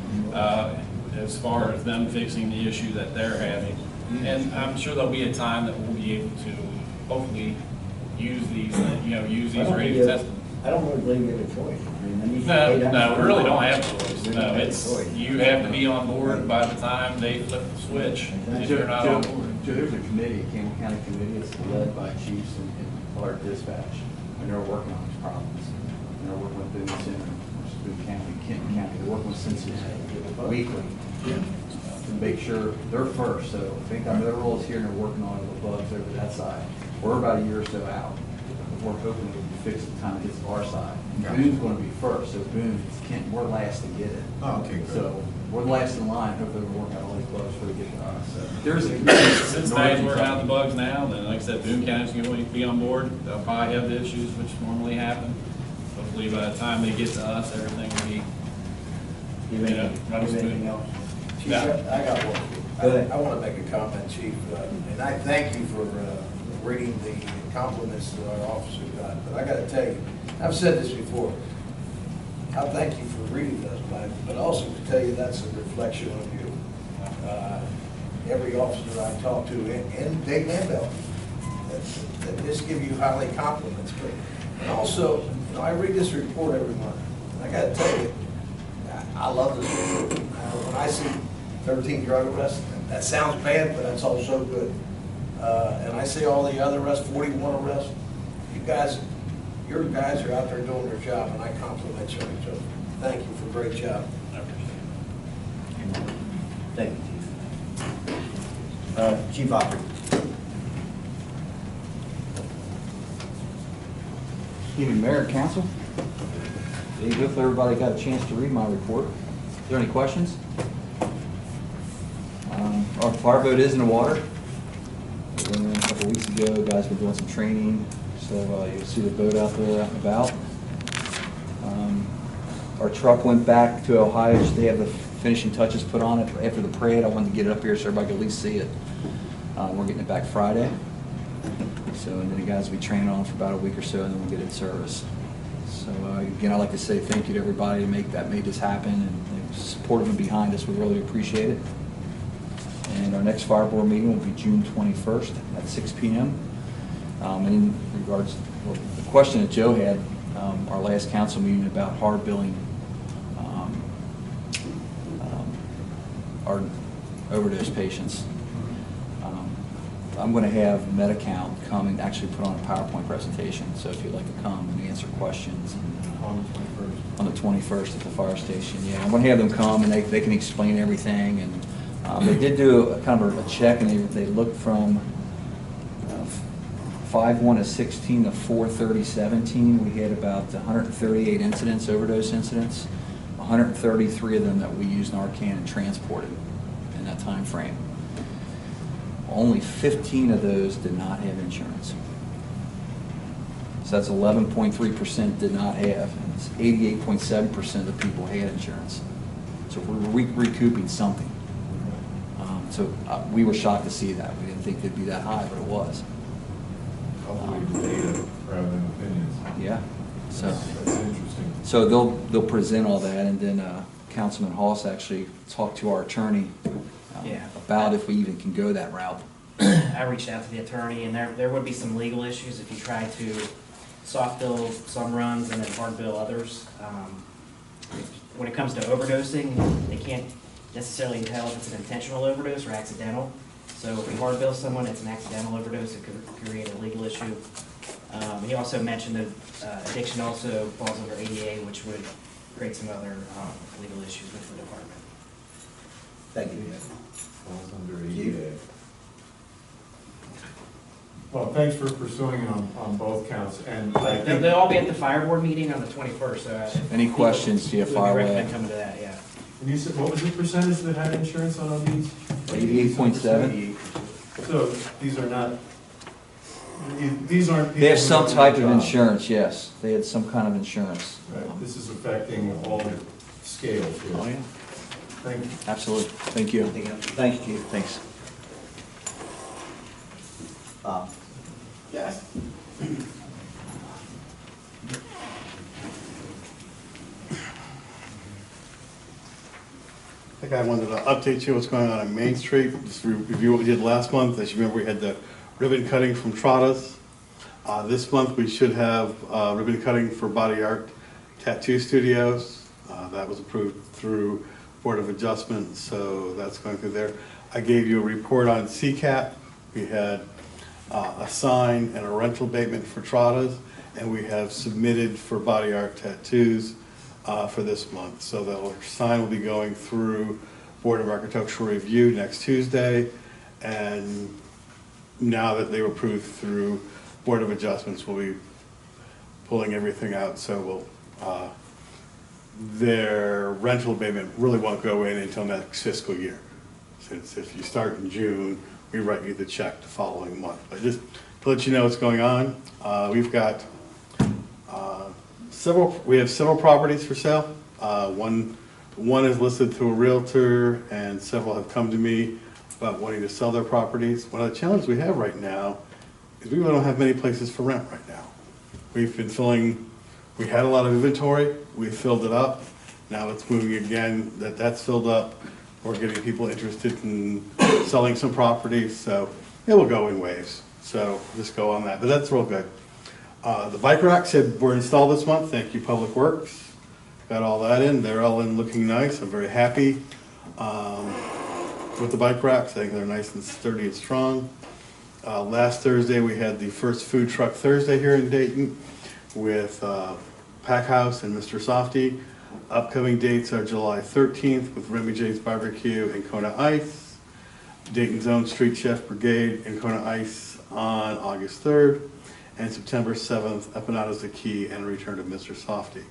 as far as them fixing the issue that they're having. And I'm sure there'll be a time that we'll be able to hopefully use these radios. I don't really believe you have a choice. I mean, they need to No, we really don't have a choice. No, you have to be on board by the time they flip the switch. If you're not on board. Joe, there's a committee, a Campbell County committee, it's led by chiefs and our dispatch, and they're working on these problems. And they're working with Boone Center, Boone County, Kenton County, they're working with Cincinnati weekly to make sure they're first. So I think Motorola is here and they're working on the bugs over that side. We're about a year or so out. We're hoping to be fixed at the time it gets to our side. Boone's going to be first, so Boone, Kent, we're last to get it. Oh, okay, good. So we're last in line, hopefully we'll work out all these bugs before they get to us. So there's a committee. Cincinnati's working out the bugs now, then like I said, Boone County's going to be on board. They'll probably have the issues which normally happen. Hopefully by the time they get to us, everything will be, running smooth. Chief, I got one. I want to make a comment, Chief, and I thank you for reading the compliments that our officer got. But I got to tell you, I've said this before. I thank you for reading those, but also to tell you that's a reflection of you. Every officer I talk to in Dayton and Bellevue, that just give you highly compliments. But also, I read this report every month. I got to tell you, I love this report. When I see 13 drug arrests, that sounds bad, but that's also good. And I see all the other arrests, 41 arrests. Your guys are out there doing their job, and I compliment you on each other. Thank you for a great job. I appreciate it. Thank you, Chief. Chief Ocker. Evening, Mayor and Council. Hopefully everybody got a chance to read my report. Is there any questions? Our fire boat is in the water. We went in a couple weeks ago, guys were doing some training, so you'll see the boat out there out and about. Our truck went back to Ohio. They have the finishing touches put on it after the parade. I wanted to get it up here so everybody could at least see it. We're getting it back Friday. So, and then the guys will be training on it for about a week or so, and then we'll get it in service. So again, I'd like to say thank you to everybody that made this happen, and supportive and behind us. We really appreciate it. And our next fire board meeting will be June 21st at 6 p.m. And in regards to the question that Joe had, our last council meeting about hard billing our overdose patients. I'm going to have Medi-Count come and actually put on a PowerPoint presentation, so if you'd like to come and answer questions. On the 21st. On the 21st at the fire station, yeah. I'm going to have them come and they can explain everything. And they did do a kind of a check, and they looked from 5/1 of 16 to 4/30/17. We had about 138 incidents, overdose incidents. 133 of them that we used Narcan and transported in that time frame. Only 15 of those did not have insurance. So that's 11.3% did not have, and it's 88.7% of the people had insurance. So we're recouping something. We were shocked to see that. We didn't think it'd be that high, but it was. Hopefully data rather than opinions. Yeah. So That's interesting. So they'll present all that, and then Councilman Hoss actually talked to our attorney about if we even can go that route. I reached out to the attorney, and there would be some legal issues if you try to soft bill some runs and then hard bill others. When it comes to overdosing, they can't necessarily tell if it's an intentional overdose or accidental. So if we hard bill someone, it's an accidental overdose, it could create a legal issue. He also mentioned that addiction also falls under ADA, which would create some other legal issues with the department. Thank you. Falls under EDA. Well, thanks for pursuing it on both counts, and I think They'll all be at the fire board meeting on the 21st, so. Any questions, do you fire away? We recommend coming to that, yeah. And you said, what was the percentage that had insurance on all these? 88.7. So these are not, these aren't. They have people some who are type on of the job. insurance, yes. They had some kind of insurance. Right. This is affecting all the scales here. Oh, yeah. Thank you. Absolutely. Thank you. Thanks, Chief. Thanks. Yes. I think I wanted to update you what's going on Main Street, just review what we did last month. As you remember, we had the ribbon cutting from Trotta's. This month we should have ribbon cutting for Body Art Tattoo Studios. That was approved through Board of Adjustment, so that's going through there. I gave you a report on CCAP. We had a sign and a rental abatement for Trotta's, and we have submitted for Body Art Tattoos for this month. So the sign will be going through Board of Architectural Review next Tuesday, and now that they were approved through Board of Adjustments, we'll be pulling everything out. So we'll their rental abatement really won't go in until next fiscal year. Since if you start in June, we write you the check the following month. But just to let you know what's going on, we've got we have several properties for sale. One is listed through a realtor, and several have come to me about wanting to sell their properties. One of the challenges we have right now is we really don't have many places for rent right now. We've been filling, we had a lot of inventory, we filled it up. Now it's moving again, that's filled up. We're getting people interested in selling some properties, so it will go in waves. So just go on that, but that's real good. The bike racks were installed this month. Thank you, Public Works. Got all that in. They're all in looking nice. I'm very happy with the bike racks. I think they're nice and sturdy and strong. Last Thursday, we had the first Food Truck Thursday here in Dayton with Pack House and Mr. Softy. Upcoming dates are July 13th with Remy J's Barbecue and Kona Ice. Dayton's own Street Chef Brigade and Kona Ice on August 3rd. And September 7th, Empanadas the Key and Return of Mr. Softy.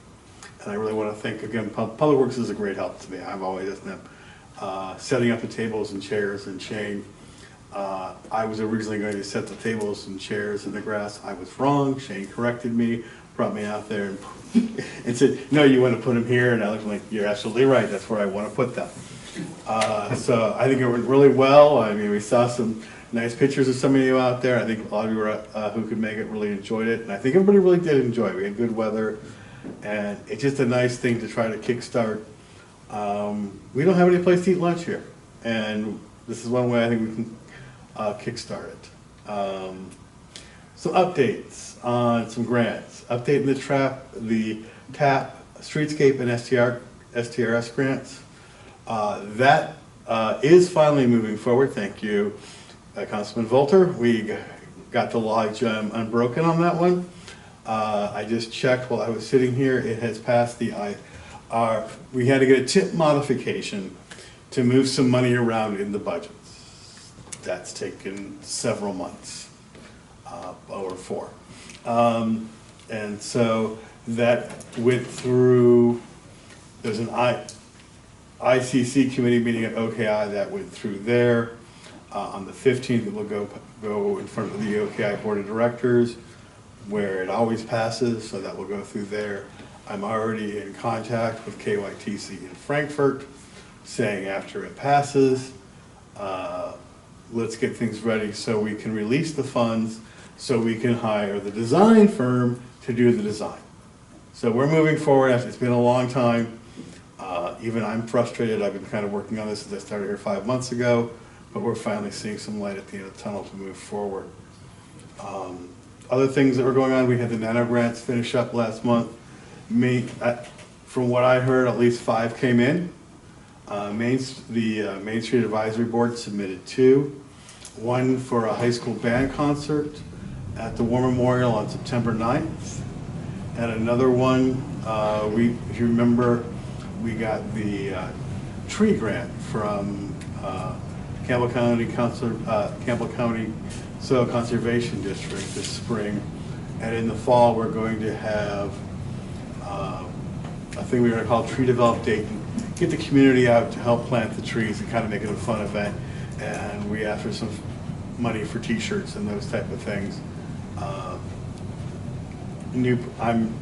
And I really want to thank, again, Public Works is a great help to me. I've always asked them setting up the tables and chairs and Shane. I was originally going to set the tables and chairs in the grass. I was wrong. Shane corrected me, brought me out there and said, no, you want to put them here. And I was like, you're absolutely right. That's where I want to put them. So I think it went really well. I mean, we saw some nice pictures of some of you out there. I think a lot of you who could make it really enjoyed it. And I think everybody really did enjoy it. We had good weather. And it's just a nice thing to try to kickstart. We don't have any place to eat lunch here. And this is one way I think we can kickstart it. Some updates on some grants. Updating the TAP, Streetscape, and STRS grants. That is finally moving forward. Thank you, Councilman Volter. We got the log jam unbroken on that one. I just checked while I was sitting here. It has passed we had to get a tip modification to move some money around in the budgets. That's taken several months, over 4. And so that went through, there's an ICC committee meeting at OKI that went through there. On the 15th, it will go in front of the OKI Board of Directors, where it always passes, so that will go through there. I'm already in contact with KYTC in Frankfurt, saying after it passes, let's get things ready so we can release the funds, so we can hire the design firm to do the design. So we're moving forward. It's been a long time. Even I'm frustrated. I've been kind of working on this since I started here 5 months ago, but we're finally seeing some light at the end of the tunnel to move forward. Other things that were going on, we had the nano grants finish up last month. From what I heard, at least 5 came in. The Main Street Advisory Board submitted 2. One for a high school band concert at the War Memorial on September 9th. And another one, if you remember, we got the tree grant from Campbell County Soil Conservation District this spring. And in the fall, we're going to have a thing we're going to call Tree Develop Dayton. Get the community out to help plant the trees and kind of make it a fun event. And we asked for some money for t-shirts and those type of things. I'm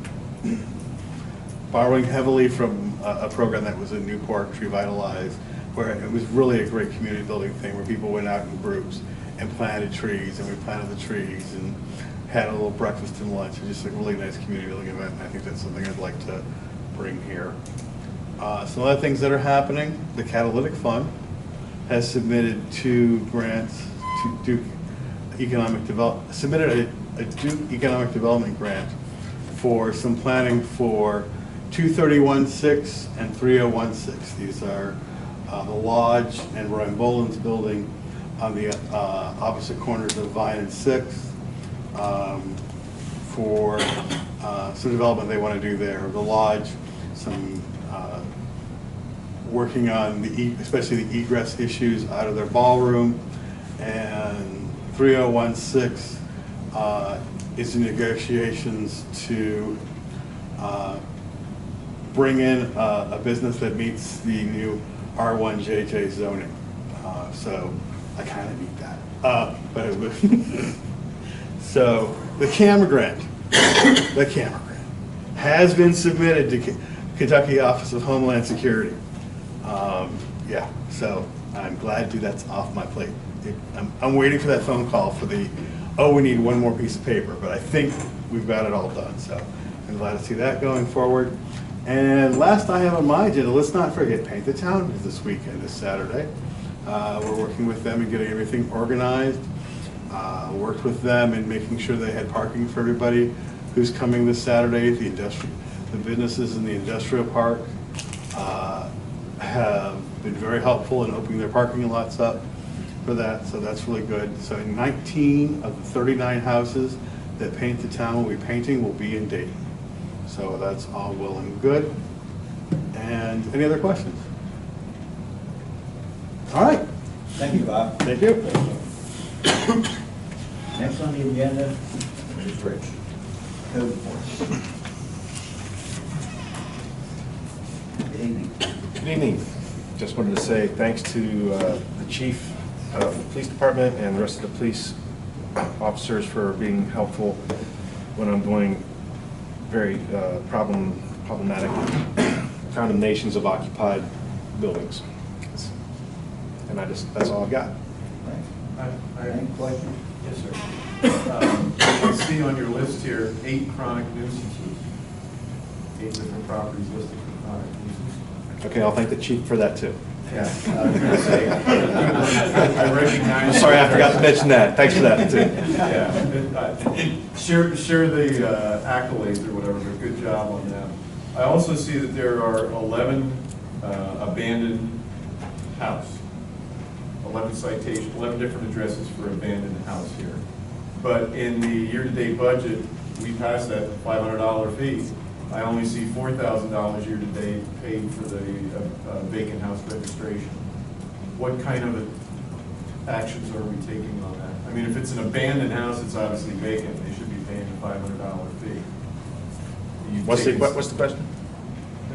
borrowing heavily from a program that was in Newport, Tree Vitalize, where it was really a great community building thing where people went out in groups and planted trees, and we planted the trees and had a little breakfast and lunch. It's just a really nice community building event, and I think that's something I'd like to bring here. Some other things that are happening, the Catalytic Fund has submitted 2 grants to Duke Economic Development, submitted a Duke Economic Development grant for some planning for 231-6 and 301-6. These are the Lodge and Ryan Boland's building on the opposite corners of Vine and 6th for some development they want to do there. The Lodge, some working on especially the egress issues out of their ballroom, and 301-6 is in negotiations to bring in a business that meets the new R1JJ zoning. So I kind of need that. But it was so the camera grant has been submitted to Kentucky Office of Homeland Security. Yeah, so I'm glad that's off my plate. I'm waiting for that phone call for we need one more piece of paper, but I think we've got it all done. So I'm glad to see that going forward. And last I have on my agenda, let's not forget Paint the Town is this weekend, this Saturday. We're working with them and getting everything organized. Worked with them in making sure they had parking for everybody who's coming this Saturday. The businesses in the industrial park have been very helpful in opening their parking lots up for that, so that's really good. So 19 of the 39 houses that Paint the Town will be painting will be in Dayton. So that's all well and good. And any other questions? All right. Thank you, Bob. Thank you. Next on the agenda is Rich. Code enforcement. Good evening. Good evening. Just wanted to say thanks to the chief of the police department and the rest of the police officers for being helpful when I'm doing very problematic condemnations of occupied buildings. And that's all I've got. Any questions? Yes, sir. I see on your list here 8 chronic nuisances. 8 different properties listed for chronic nuisances. Okay, I'll thank the chief for that too. Yeah, I was gonna say, I recognize. I'm sorry, I forgot to mention that. Thanks for that, too. Yeah, share the accolades or whatever, but good job on that. I also see that there are 11 abandoned house, 11 citations, 11 different addresses for abandoned house here. But in the year-to-date budget, we passed that $500 fee. I only see $4,000 year-to-date paid for the vacant house registration. What kind of actions are we taking on that? I mean, if it's an abandoned house, it's obviously vacant, they should be paying a $500 fee. What's the question?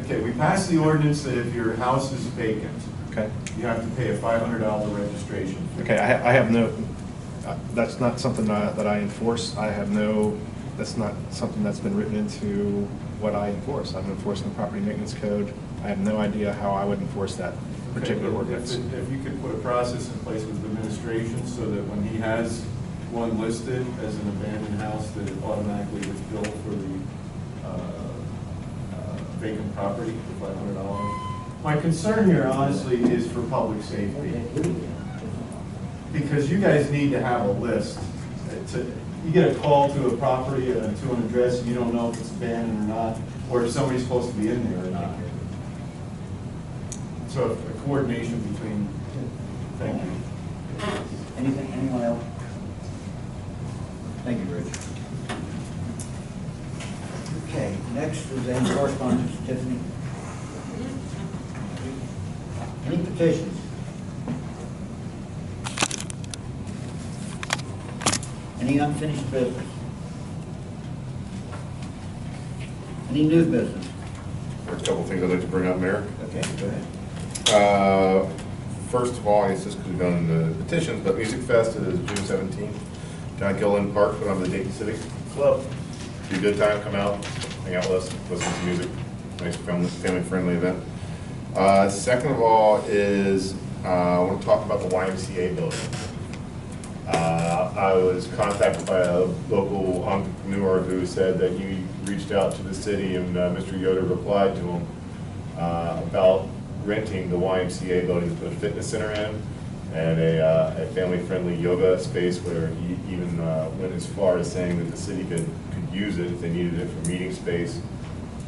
Okay, we passed the ordinance that if your house is vacant, Okay. you have to pay a $500 registration fee. Okay, I have no, that's not something that I enforce. That's not something that's been written into what I enforce. I'm enforcing the property maintenance code. I have no idea how I would enforce that particular ordinance. If you could put a process in place with administration so that when he has one listed as an abandoned house, that it automatically gets billed for the vacant property for $500. My concern here honestly is for public safety. Because you guys need to have a list. You get a call to a property, to an address, and you don't know if it's abandoned or not, or if somebody's supposed to be in there or not. So a coordination between, thank you. Anyone else? Thank you, Rich. Okay, next is any correspondence, Tiffany? Any petitions? Any unfinished business? Any new business? There's a couple of things I'd like to bring up, Mayor. Okay, go ahead. First of all, I guess this could be done in the petitions, but Music Fest is June 17th. Down at Gilliland Park, put on the Dayton Civic Club. Be a good time, come out, hang out with us, listen to music. Nice family-friendly event. Second of all is, I want to talk about the YMCA building. I was contacted by a local entrepreneur who said that you reached out to the city and Mr. Yoder replied to him about renting the YMCA building to put a fitness center in and a family-friendly yoga space where he even went as far as saying that the city could use it if they needed it for meeting space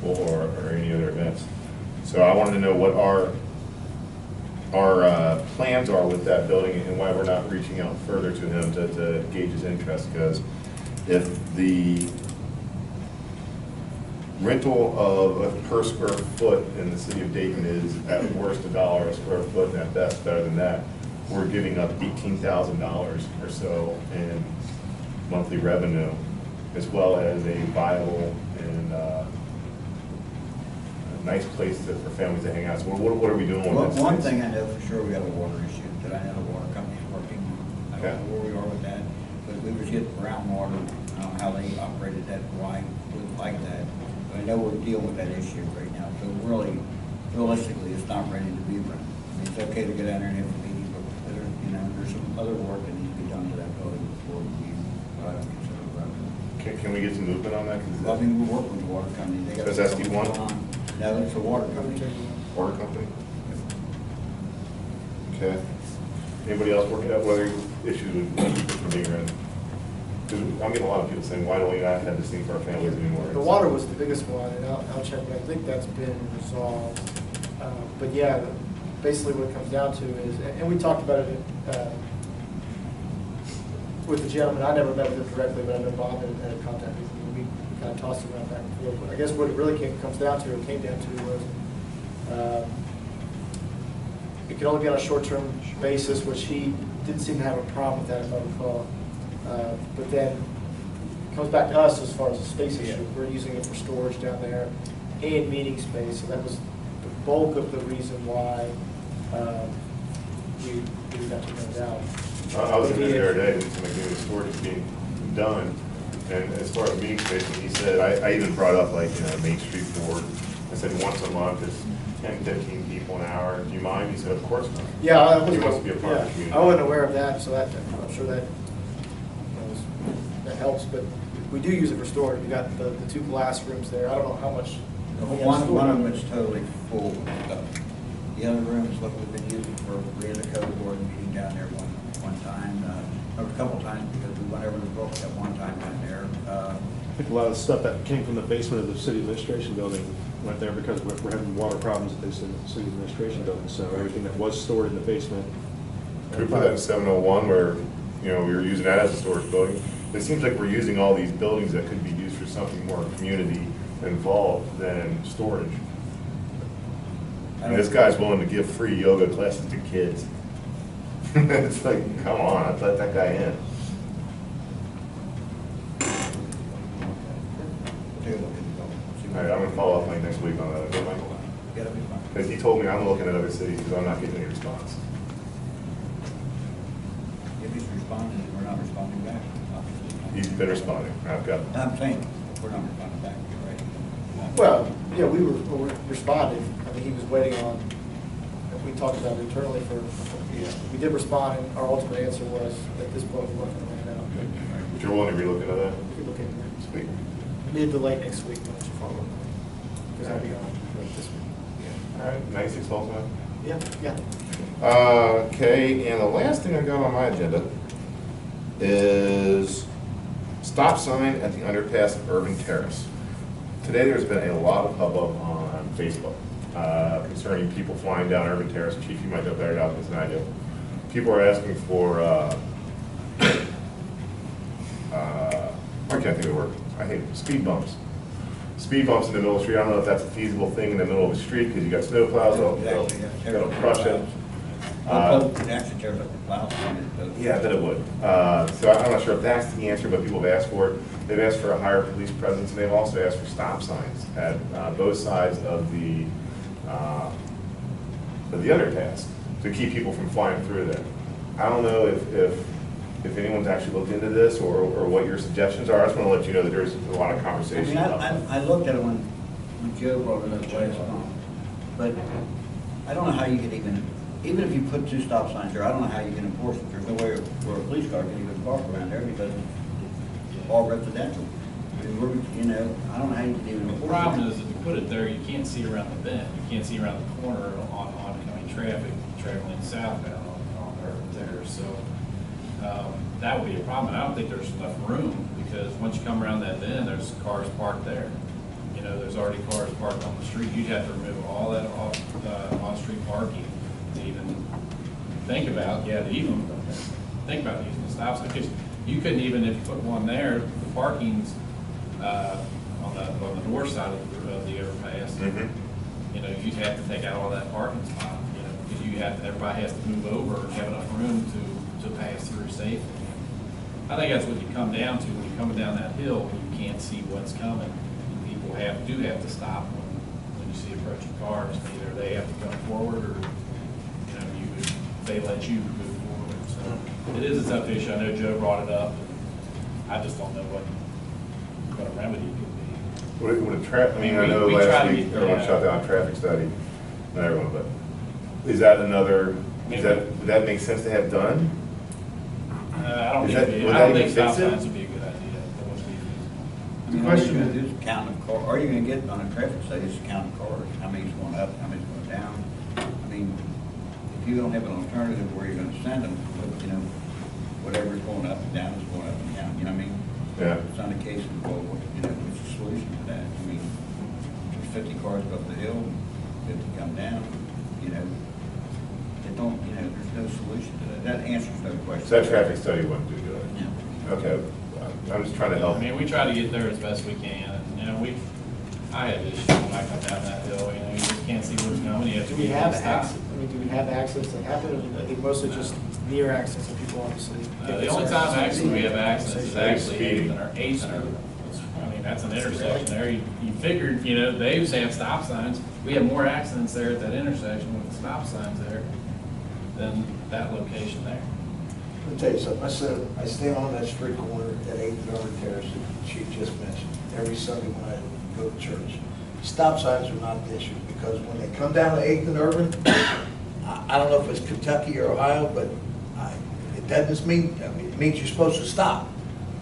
or any other events. So I wanted to know what our plans are with that building and why we're not reaching out further to him to gauge his interest, because if the rental of a per square foot in the city of Dayton is at worst $1 a square foot and at best better than that, we're giving up $18,000 or so in monthly revenue, as well as a viable and nice place for families to hang out. So what are we doing with Well, that one space? thing I know for sure, we got a water issue, that I know the water company's working. I don't know where we are with that, but we was getting groundwater, I don't know how they operated that, why we like that. But I know we're dealing with that issue right now, so really, realistically, it's not ready to be run. I mean, it's okay to get out there and have a meeting, but there's some other work that needs to be done to that building before we, what I would consider running. Can we get some movement on that? Well, I mean, we're working with the water company. They got So it's something SD1? going on. No, it's a water company. Water company? Okay. Anybody else working out whether issues with being run? Because I'm getting a lot of people saying, why don't we not have this thing for our families anymore? The water was the biggest one, and I'll check, but I think that's been resolved. But yeah, basically what it comes down to is, and we talked about it with the gentleman, I never met with him directly, but I know Bob had contact with him, we kind of tossed it around back and forth. But I guess what it really came down to was, it could only be on a short-term basis, which he didn't seem to have a problem with that, if I recall. But then it comes back to us as far as the space issue. We're using it for storage down there and meeting space, so that was the bulk of the reason why we got to rent it out. I was in there the other day, and some of the storage is being done, and as far as meeting space, he said, I even brought up like, Main Street Board. I said once a month is 10, 15 people an hour. Do you mind? He said, of course not. Yeah, He wants to be a part of the community. I wasn't aware of that, so I'm sure that helps. But we do use it for storage. We got the two glass rooms there. I don't know how much. One of them is totally full of stuff. The other room is what we've been using for, we had a code board meeting down there one time, or a couple times, because we went over the book at one time down there. I think a lot of the stuff that came from the basement of the city administration building went there because we're having water problems at the city administration building, so everything that was stored in the basement. Could we put that in 701 where, you know, we were using that as a storage building? It seems like we're using all these buildings that could be used for something more community involved than storage. And this guy's willing to give free yoga classes to kids. It's like, come on, I'd let that guy in. All right, I'm gonna follow up like next week on that. Because he told me I'm looking at other cities because I'm not getting any response. If he's responding, we're not responding back. He's been responding. I've got. I'm saying, we're not responding back, right? Well, yeah, we were responding. I mean, he was waiting on, we talked about it internally for, we did respond, and our ultimate answer was at this point, we weren't going to land out. But you're willing to relook into that? We could look into it. Sweet. Mid to late next week, why don't you follow up? Because I'll be on this week. All right, 96 also? Yeah, yeah. Okay, and the last thing I got on my agenda is stop sign at the underpass of Urban Terrace. Today there's been a lot of hubbub on Facebook concerning people flying down Urban Terrace. Chief, you might know better about this than I do. People are asking for, I can't think of the word. I hate it. Speed bumps. Speed bumps in the middle of the street. I don't know if that's a feasible thing in the middle of the street because you got snow plows, they'll crush it. It actually tears up the plow. Yeah, I bet it would. So I'm not sure if that's the answer, but people have asked for it. They've asked for a higher police presence, and they've also asked for stop signs at both sides of the underpass to keep people from flying through there. I don't know if anyone's actually looked into this or what your suggestions are. I just want to let you know that there's a lot of conversation about that. I looked at it when Joe brought it up last month, but I don't know how you can even if you put 2 stop signs there, I don't know how you can enforce it. There's no way where a police car can even park around there because it's all residential. I mean, you know, I don't know how you can even enforce it. The problem is if you put it there, you can't see around the bend. You can't see around the corner on oncoming traffic traveling southbound on Urban Terrace. So that would be a problem. I don't think there's enough room because once you come around that bend, there's cars parked there. You know, there's already cars parked on the street. You'd have to remove all that on-street parking to even think about, using the stop sign. Because you couldn't even, if you put one there, the parking's on the north side of the overpass. Mm-hmm. You know, you'd have to take out all that parking spot. You know, because everybody has to move over and have enough room to pass through safely. I think that's what you come down to when you're coming down that hill. You can't see what's coming. People do have to stop when you see approaching cars. Either they have to come forward or they let you move forward. So it is a tough issue. I know Joe brought it up. I just don't know what a remedy could be. I know last week everyone shut down a traffic study, not everyone, but is that another? Would that make sense to have done? I don't think stop signs would be a good idea. The question is count of cars. Are you going to get on a traffic study? It's count of cars. How many's going up? How many's going down? I mean, if you don't have an alternative where you're going to send them, you know, whatever's going up and down is going up and down. You know what I mean? Yeah. It's not a case of, well, you know, what's the solution to that? I mean, there's 50 cars go up the hill, 50 come down. You know, they don't. You know, there's no solution to that. That answers no question. So that traffic study wouldn't do good. Yeah. Okay. I'm just trying to help. I mean, we try to get there as best we can. You know, I had issues when I come down that hill. You know, you just can't see what's coming. You have to Do we have stop. access? I mean, do we have access to happen? I think mostly just near access and people obviously. The only time actually we have access is actually 8th and Urban. I mean, that's an intersection there. You figured, you know, they used to have stop signs. We have more accidents there at that intersection with the stop signs there than that location there. Let me tell you something. I stay on that street corner at 8th and Urban Terrace that Chief just mentioned every Sunday when I go to church. Stop signs are not the issue because when they come down to 8th and Urban, I don't know if it's Kentucky or Ohio, but it doesn't mean, it means you're supposed to stop.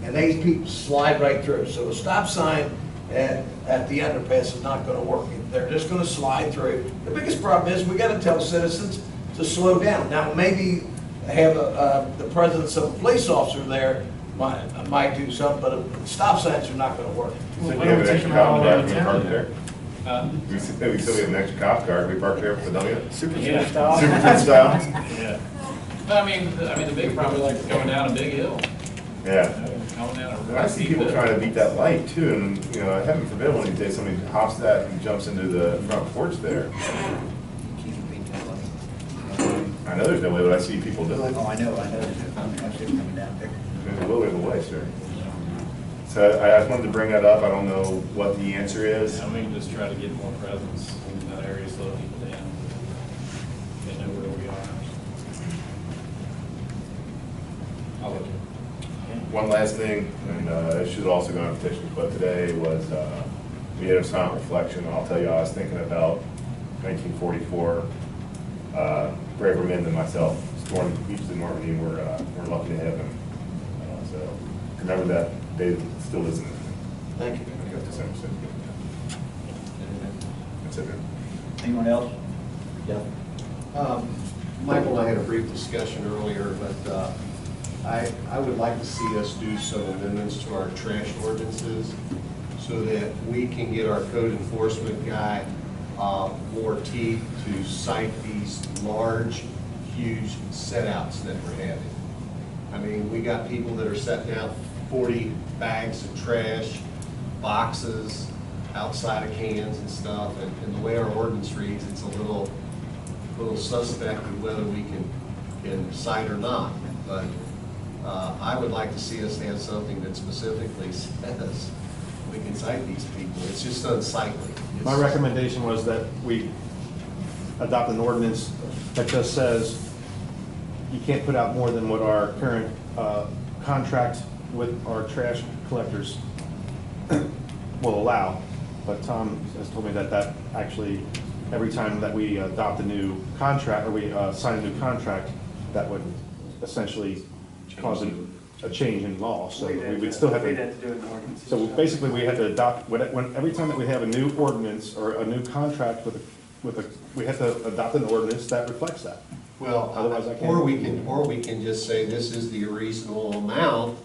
And these people slide right through. So a stop sign at the underpass is not gonna work. They're just gonna slide through. The biggest problem is we gotta tell citizens to slow down. Now, maybe have the presence of a police officer there might do something, but stop signs are not gonna work. So you have an extra cop car, we park there? We still have an extra cop car, we park there for the W? Superfan style. Superfan style? Yeah. But I mean, the big problem is like going down a big hill. Yeah. Going down a I see people trying to beat that light too, and, you know, heaven forbid one of these days somebody hops that and jumps into the front porch there. I know there's no way, but I see people do it. Oh, I know, I see it coming down there. There's a little bit of a way, sir. So I just wanted to bring that up. I don't know what the answer is. We can just try to get more presence in that area, slow people down. They know where we are. I'll look at it. One last thing, and it should also go on a petition, but today was, we had a silent reflection. I'll tell you, I was thinking about 1944, braver men than myself, stormed the beaches of Normandy, and we're lucky to have them. So remember that day still isn't it? Thank you. I got December 6th. That's it, man. Anyone else? Yeah. Michael and I had a brief discussion earlier, but I would like to see us do some amendments to our trash ordinances so that we can get our code enforcement guy more teeth to cite these large, huge set-outs that we're having. I mean, we got people that are setting out 40 bags of trash, boxes, outside of cans and stuff, and the way our ordinance reads, it's a little suspect of whether we can cite or not. But I would like to see us have something that specifically says we can cite these people. It's just unsightly. My recommendation was that we adopt an ordinance that just says you can't put out more than what our current contract with our trash collectors will allow. But Tom has told me that actually, every time that we adopt a new contract, or we sign a new contract, that would essentially cause a change in law. So we would still have We'd to. have to do an ordinance. So basically, we had to adopt, every time that we have a new ordinance or a new contract we have to adopt an ordinance that reflects that. Well, Otherwise I can't. or we can just say this is the reasonable amount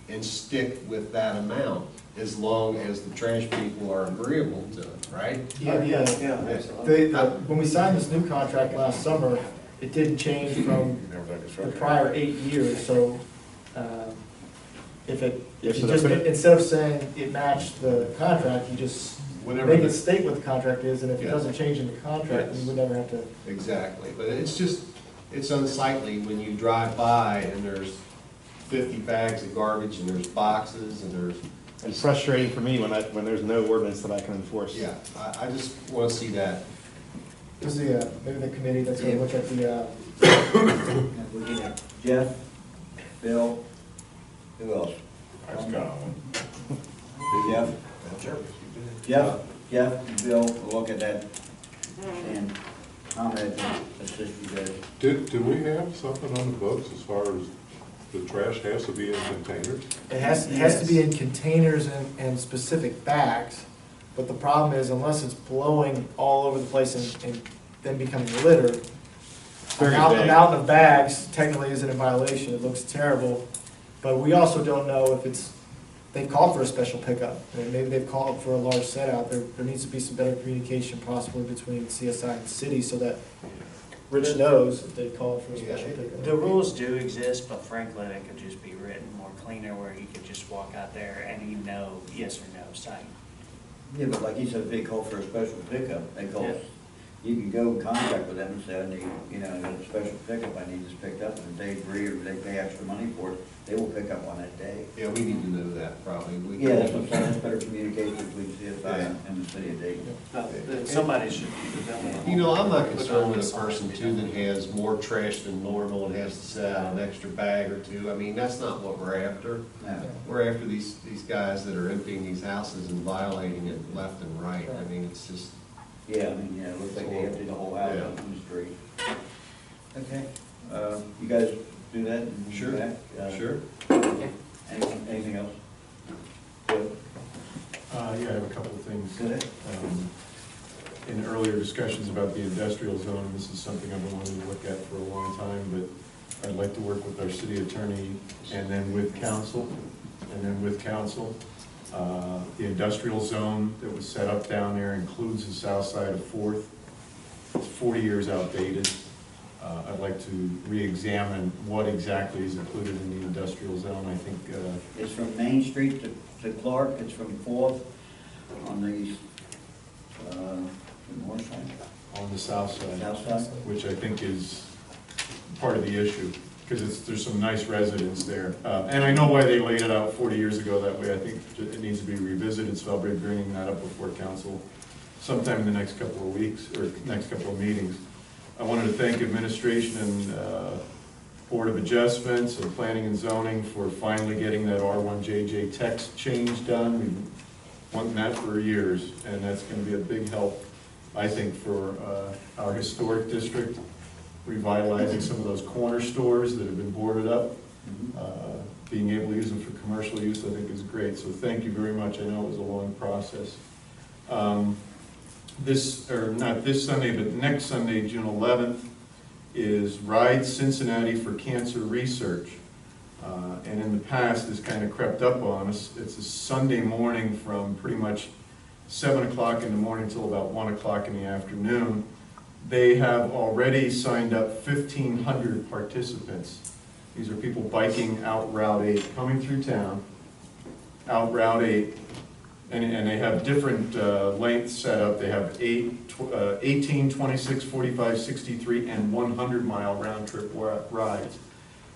and stick with that amount as long as the trash people are agreeable to it, right? Yeah. absolutely. When we signed this new contract last summer, it didn't change from the prior 8 years, so if you just, instead of saying it matched the contract, you just Whatever make the- it state what the contract is, and if it Yeah. doesn't change in the contract, then we would never have to. Exactly, but it's unsightly when you drive by and there's 50 bags of garbage and there's boxes and there's. It's frustrating for me when there's no ordinance that I can enforce. Yeah, I just want to see that. Is maybe the committee that's gonna look at the, We get it. Jeff, Bill, who else? Jeff, Bill, will look at that, and I'm going to assist you guys. Did we have something on the books as far as the trash has to be in containers? it has to be in containers and specific bags, but the problem is unless it's blowing all over the place and then becoming litter, a mountain of bags technically isn't in violation, it looks terrible, but we also don't know if they've called for a special pickup, and maybe they've called for a large set out. There needs to be some better communication possibly between CSI and the city so that Rich knows if they called for a special pickup. The rules do exist, but frankly, they could just be written more cleaner where you could just walk out there and you know yes or no site. Yeah, but like you said, if they call for a special pickup, they call, Yeah. you can go in contact with them and say, I need, a special pickup, I need this picked up, and if they agree or they pay extra money for it, they will pick up on that day. Yeah, we need to know that probably. Yeah, that's what I'm saying, that's better communication between CSI and the city of Dayton. Somebody should develop. You know, I'm not concerned with a person too that has more trash than normal and has to set out an extra bag or two. I mean, that's not what we're after. No. We're after these guys that are emptying these houses and violating it left and right. I mean, it's just. Yeah, it looks like they emptied the whole house out on the street. Okay, you guys do that? And Sure. back? Sure. Anything else? Good. Yeah, I have a discussions about the industrial zone. This is something I've been wanting to look at for a long time, but I'd like to work with our city attorney and then with council, The industrial zone that was set up down there includes the south side of Fourth. It's 40 years outdated. I'd like to re-examine what exactly is included in the industrial zone. I think It's from Main Street to Clark, it's from Fourth on the north side. on the south side. South side? Which I think is part of the issue, because there's some nice residents there. And I know why they laid it out 40 years ago that way. I think it needs to be revisited, so I'll be bringing that up before council sometime in the next couple of weeks, or next couple of meetings. I wanted to thank administration and Board of Adjustments and Planning and Zoning for finally getting that R1JJ text change done. We've been wanting that for years, and that's going to be a big help, I think, for our historic district, revitalizing some of those corner stores that have been boarded up. Being able to use them for commercial use, I think, is great. So thank you very much. I know it was a long process. Not this Sunday, but next Sunday, June 11th, is Ride Cincinnati for Cancer Research. And in the past, this kind of crept up on us. It's a Sunday morning from pretty much 7 o'clock in the morning till about 1 o'clock in the afternoon. They have already signed up 1,500 participants. These are people biking out Route 8, coming through town, out Route 8, and they have different lengths set up. They have 18, 26, 45, 63, and 100-mile round-trip rides.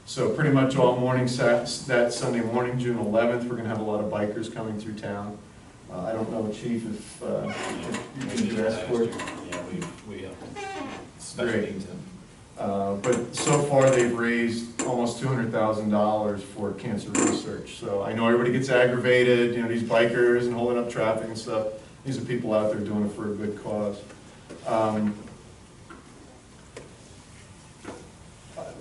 So pretty much all morning, that Sunday morning, June 11th, we're going to have a lot of bikers coming through town. I don't know, Chief, if you can do escort. Yeah, we Great. But so far, they've raised almost $200,000 for cancer research. So I know everybody gets aggravated, these bikers and holding up traffic and stuff. These are people out there doing it for a good cause.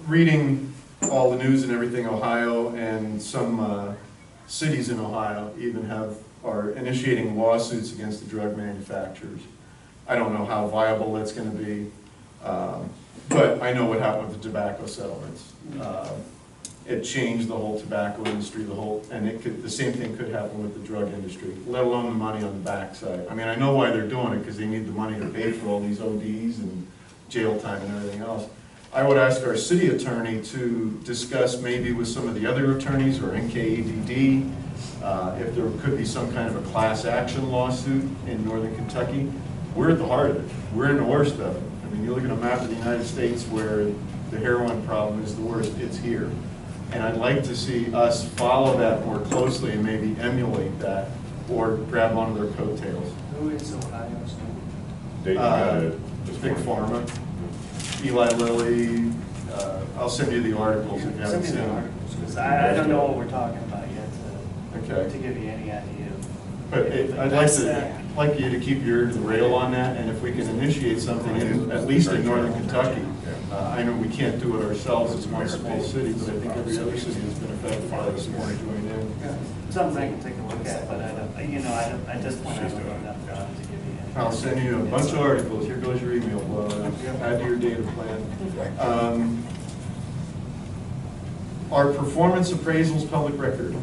Reading all the news and everything, Ohio and some cities in Ohio even are initiating lawsuits against the drug manufacturers. I don't know how viable that's going to be. But I know what happened with the tobacco settlements. It changed the whole tobacco industry, and the same thing could happen with the drug industry, let alone the money on the backside. I mean, I know why they're doing it, because they need the money to pay for all these ODs and jail time and everything else. I would ask our city attorney to discuss maybe with some of the other attorneys or NKADD if there could be some kind of a class action lawsuit in northern Kentucky. We're at the heart of it. We're in the worst of it. I mean, you look at a map of the United States where the heroin problem is the worst, it's here. And I'd like to see us follow that more closely and maybe emulate that or grab onto their coattails. Who is Ohio? Dayton, Big Pharma, Eli Lilly. I'll send you the articles if you haven't seen them. Because I don't know what we're talking about yet to give you any idea. But I'd like you to keep your ear to the rail on that, and if we can initiate something, at least in northern Kentucky. I know we can't do it ourselves, it's one small city, but I think every other city has been affected by this more join in. Something I can take a look at, but at this point, I don't know enough about it to give you any. I'll send you a bunch of articles, here goes your email, add to your data plan. Our performance appraisals public record.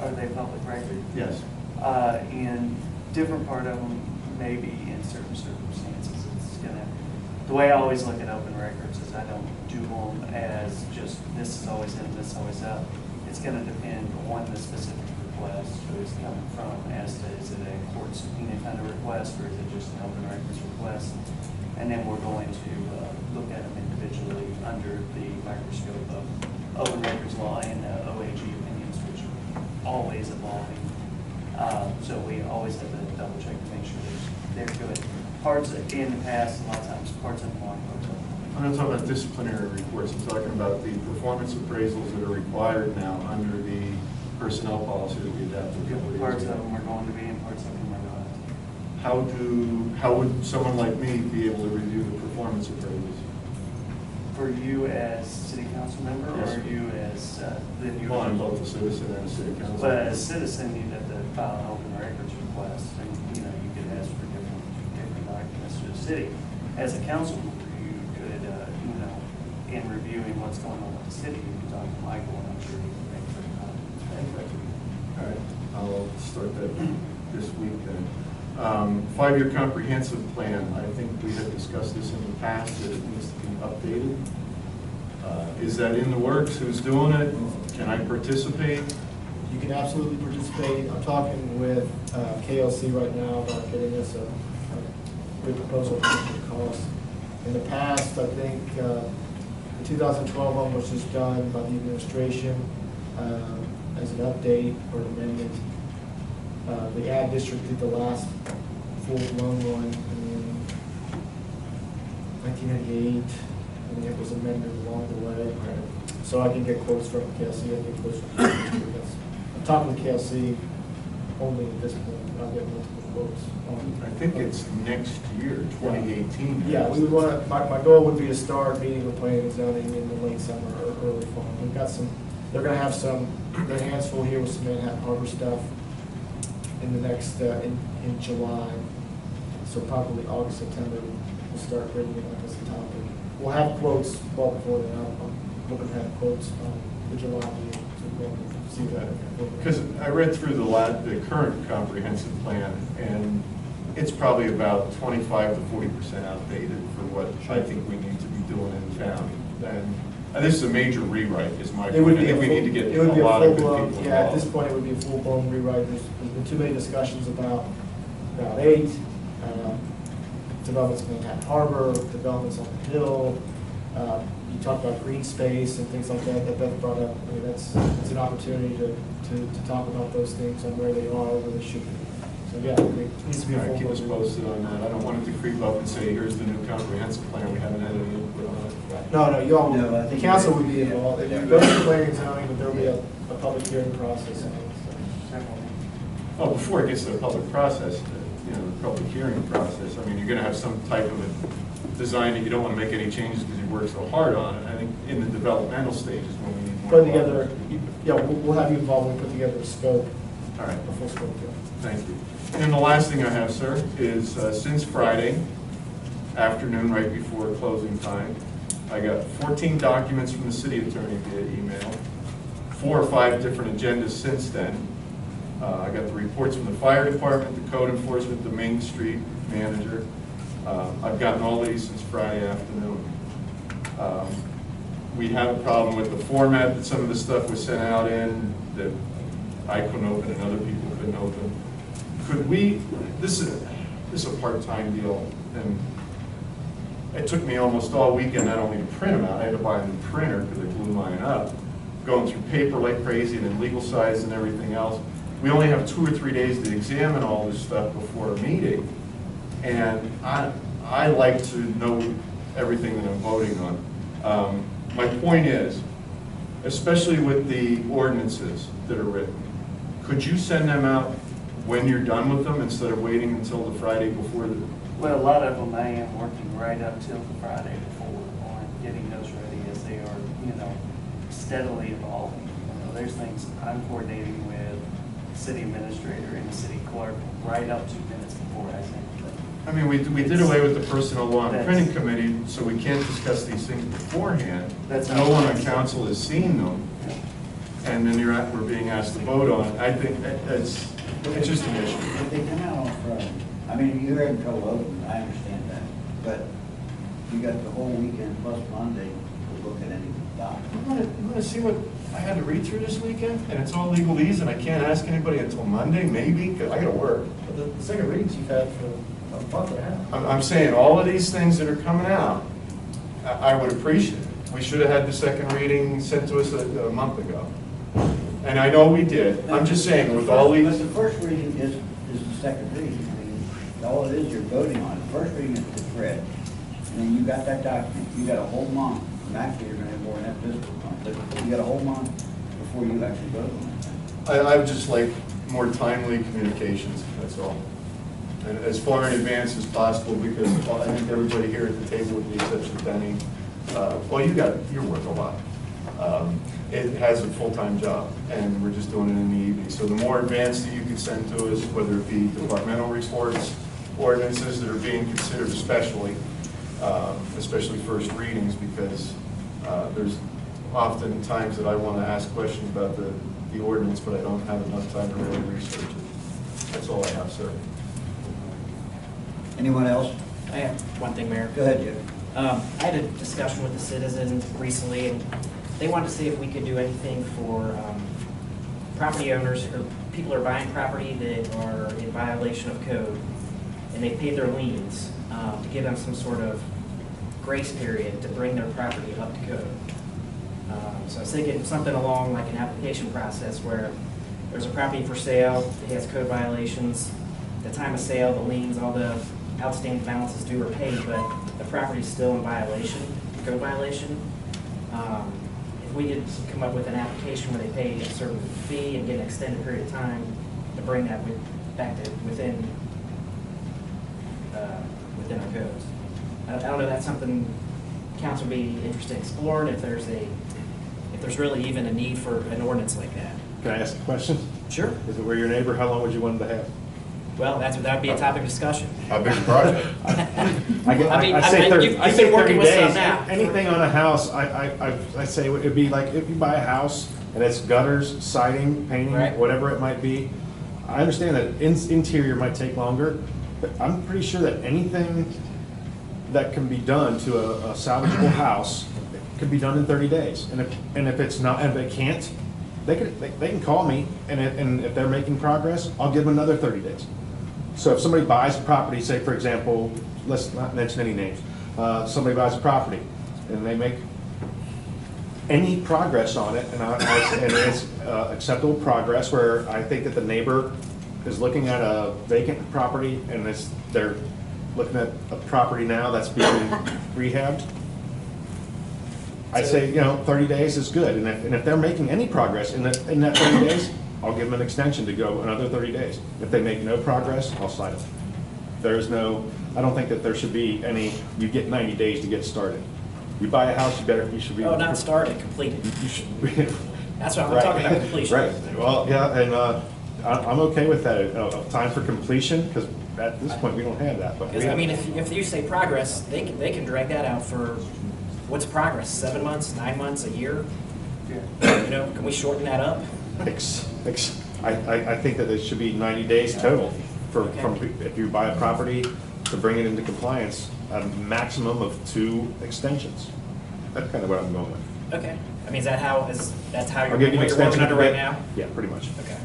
Are they public record? Yes. In different part of them, maybe in certain circumstances, it's gonna, the way I always look at open records is I don't do them as just, this is always in, this is always out. It's gonna depend on the specific request, who it's coming from, as to, is it a court subpoena kind of request, or is it just an open records request? And then we're going to look at them individually under the microscope of open records law and OAG opinions, which always evolving. So we always have to double check to make sure they're good. Parts in the past, a lot of times, parts of them aren't. I'm not talking about disciplinary reports, I'm talking about the performance appraisals that are required now under the personnel policy that we adopted. Parts of them are going to be and parts of them are not. How would someone like me be able to review the performance appraisals? For you as city council member, Yes. or you as Well, I'm both a citizen and a city council. But as a citizen, you'd have to file an open records request, and you could city. As a council member, you could, in reviewing what's going on with the city, you can talk to Michael, and I'm sure he can make some comments. All right, I'll start that this week then. 5-year comprehensive plan, I think we had discussed this in the past, that it needs to be updated. Is that in the works? Who's doing it? Can I participate? You can absolutely participate. I'm talking with KLC right now about getting us a good proposal for the cost. In the past, I think the 2012 one was just done by the administration as an update or an amendment. The ad district did the last full-blown one in 1998, and it was amended along the way. So I can get quotes from KLC, I can get quotes from KLC. I'm talking to KLC only at this point. I'll get multiple quotes. I think it's next year, 2018. Yeah, we would want to, my goal would be to start meeting with planning and zoning in the late summer or early fall. We've got some, they're going to have some, their hands full here with some Manhattan Harbor stuff in the next, in July. So probably August, September, we'll start bringing it up as a topic. We'll have quotes well before then. I'm looking to have quotes on the July meeting to go and see that. Because I read through the current comprehensive plan, and it's probably about 25 to 40% outdated for what I think we need to be doing in town. And this is a major rewrite, is my point. I think we need to get a lot of good people involved. Yeah, at this point, it would be a full-blown rewrite. There's been too many discussions about Route 8, developments in Manhattan Harbor, developments on the Hill. You talked about green space and things like that Beth brought up. I mean, it's an opportunity to talk about those things and where they are, where they should be. So yeah, it needs to be a full. Keep us posted on that. I don't want it to creep up and say, here's the new comprehensive plan, we haven't had any input on it. No, you all, No, I think the council you- would be involved. It would go to planning and zoning, but there'll be a public hearing process. Oh, before it gets to the public process, the public hearing process, I mean, you're gonna have some type of a design that you don't wanna make any changes because you worked so hard on it. I think in the developmental stages when we need more. Put together, yeah, we'll have you involved when we put together a scope. All right. A full scope, yeah. Thank you. And the last thing I have, sir, is since Friday afternoon, right before closing time, I got 14 documents from the city attorney via email, 4 or 5 different agendas since then. I got the reports from the fire department, the code enforcement, the Main Street manager. I've gotten all these since Friday afternoon. We have a problem with the format that some of the stuff was sent out in that I couldn't open and other people couldn't open. Could we, this is a part-time deal, and it took me almost all weekend not only to print them out, I had to buy a new printer because I blew mine up, going through paper like crazy and then legal size and everything else. We only have 2 or 3 days to examine all this stuff before a meeting, and I like to know everything that I'm voting on. My point is, especially with the ordinances that are written, could you send them out when you're done with them instead of waiting until the Friday before the... Well, a lot of them I am working right up till the Friday before on getting those ready as they are, steadily evolving. There's things I'm coordinating with the city administrator and the city clerk right up to minutes before I send them. I mean, we did away with the personnel law and printing committee, so we can't discuss these things beforehand. No one on council has seen them, and then we're being asked to vote on it. I think it's just an issue. If they come out on Friday, I mean, you're in trouble open, I understand that, but you got the whole weekend plus Monday to look at any document. You want to see what I had to read through this weekend? And it's all legalese, and I can't ask anybody until Monday, maybe, because I got to work. But the second readings you've had for a month and a half. I'm saying all of these things that are coming out, I would appreciate it. We should have had the second reading sent to us a month ago. And I know we did. I'm just saying, with all these... But the first reading is the second reading. I mean, all it is, you're voting on it. The first reading is read. And then you got that document. You got a whole month. And actually, you're going to have more than that this month. But you got a whole month before you actually vote on it. I would just like more timely communications, that's all. And as far in advance as possible, because I think everybody here at the table, with the exception of Benny, well, you're worth a lot. It has a full-time job, and we're just doing it in the evening. So the more advanced that you can send to us, whether it be departmental reports ordinances that are being considered especially first readings, because there's often times that I want to ask questions about the ordinance, but I don't have enough time to really research it. That's all I have, sir. Anyone else? I have one thing, Mayor. Go ahead, Jeff. I had a discussion with the citizens recently, and they wanted to see if we could do anything for property owners or people who are buying property that are in violation of code, and they paid their liens, to give them some sort of grace period to bring their property up to code. So I was thinking something along like an application process where there's a property for sale, it has code violations, the time of sale, the liens, all the outstanding balances due are paid, but the property's still in violation, code violation. If we could come up with an application where they pay a certain fee and get an extended period of time to bring that back to within our codes. I don't know if that's something council would be interested in exploring, if there's really even a need for an ordinance like that. Can I ask a question? Sure. Is it where your neighbor, how long would you want them to have? Well, that'd be a topic of discussion. How big a project? I say 30, you've I say been working 30 with some days. now. Anything on a house, I say it'd be like if you buy a house and it's gutters, siding, painting, Right. whatever it might be. I understand that interior might take longer, but I'm pretty sure that anything that can be done to a salvageable house can be done in 30 days. And if it's not, and if they can't, they can call me, and if they're making progress, I'll give them another 30 days. So if somebody buys a property, say for example, let's not mention any names, somebody buys a property and they make any progress on it, and it's acceptable progress where I think that the neighbor is looking at a vacant property and they're looking at a property now that's being rehabbed, I say, 30 days is good. And if they're making any progress in that 30 days, I'll give them an extension to go another 30 days. If they make no progress, I'll cite them. I don't think that there should be any, you get 90 days to get started. You buy a house, you should be. Oh, not started, completed. You should. That's what I'm talking about, completion. Right. Well, yeah, and I'm okay with that, time for completion, because at this point, we don't have that. But Because, I mean, if you say progress, they can drag that out for, what's progress, 7 months, 9 months, a year? Can we shorten that up? I think that it should be 90 days total from if you buy a property to bring it into compliance, a maximum of 2 extensions. That's kind of what I'm going with. Okay. I mean, that's how I'll you're give you an working extension under right now? Yeah, pretty much. Okay.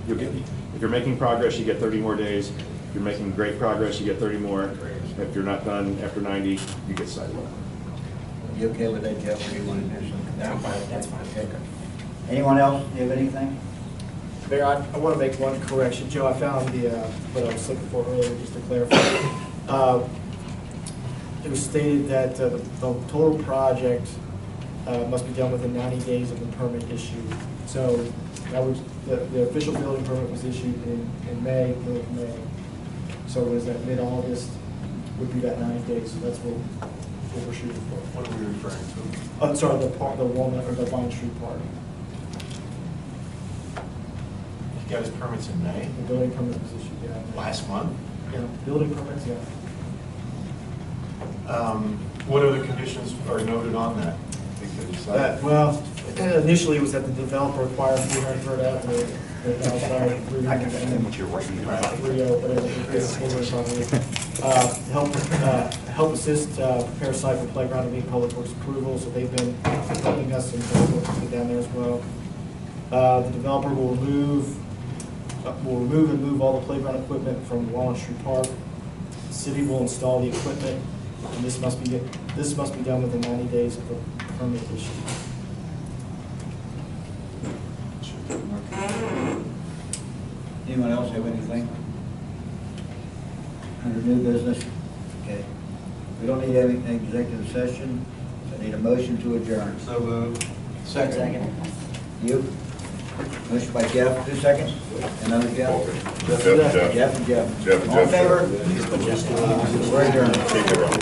If you're making progress, you get 30 more days. If you're making great progress, you get 30 more. If you're not done after 90, you get cited. You okay with that, Jeff, or you want to do something? That's fine. Okay. Anyone else have anything? Mayor, I want to make one correction. Joe, I found what I was looking for earlier, just to clarify. It was stated that the total project must be done within 90 days of the permit issue. So that was, the official building permit was issued in May, middle of May. So was that mid-August would be that 90 days. So that's what we're shooting for. What are we referring to? Sorry, the Walnut or the Vine Street part. He got his permits in May, The building permit was issued, yeah. last month. Yeah, building permits, yeah. What other conditions are noted on that? Because Well, initially it was that the developer acquired 300 Avenue, help assist prepare site for playground and meet public works approval, so they've been helping us and down there as well. The developer will remove and move all the playground equipment from Walnut Street Park. The city will install the equipment, and this must be done within 90 days of the permit issue. Anyone else have anything? Under new business? Okay. We don't need any executive session. I need a motion to adjourn. So moved. Second. You? Motion by Jeff, 2 seconds. Another Jeff? Jeff. Jeff and Jeff. Jeff and All in Jeff. favor? We're adjourned. Take it wrong.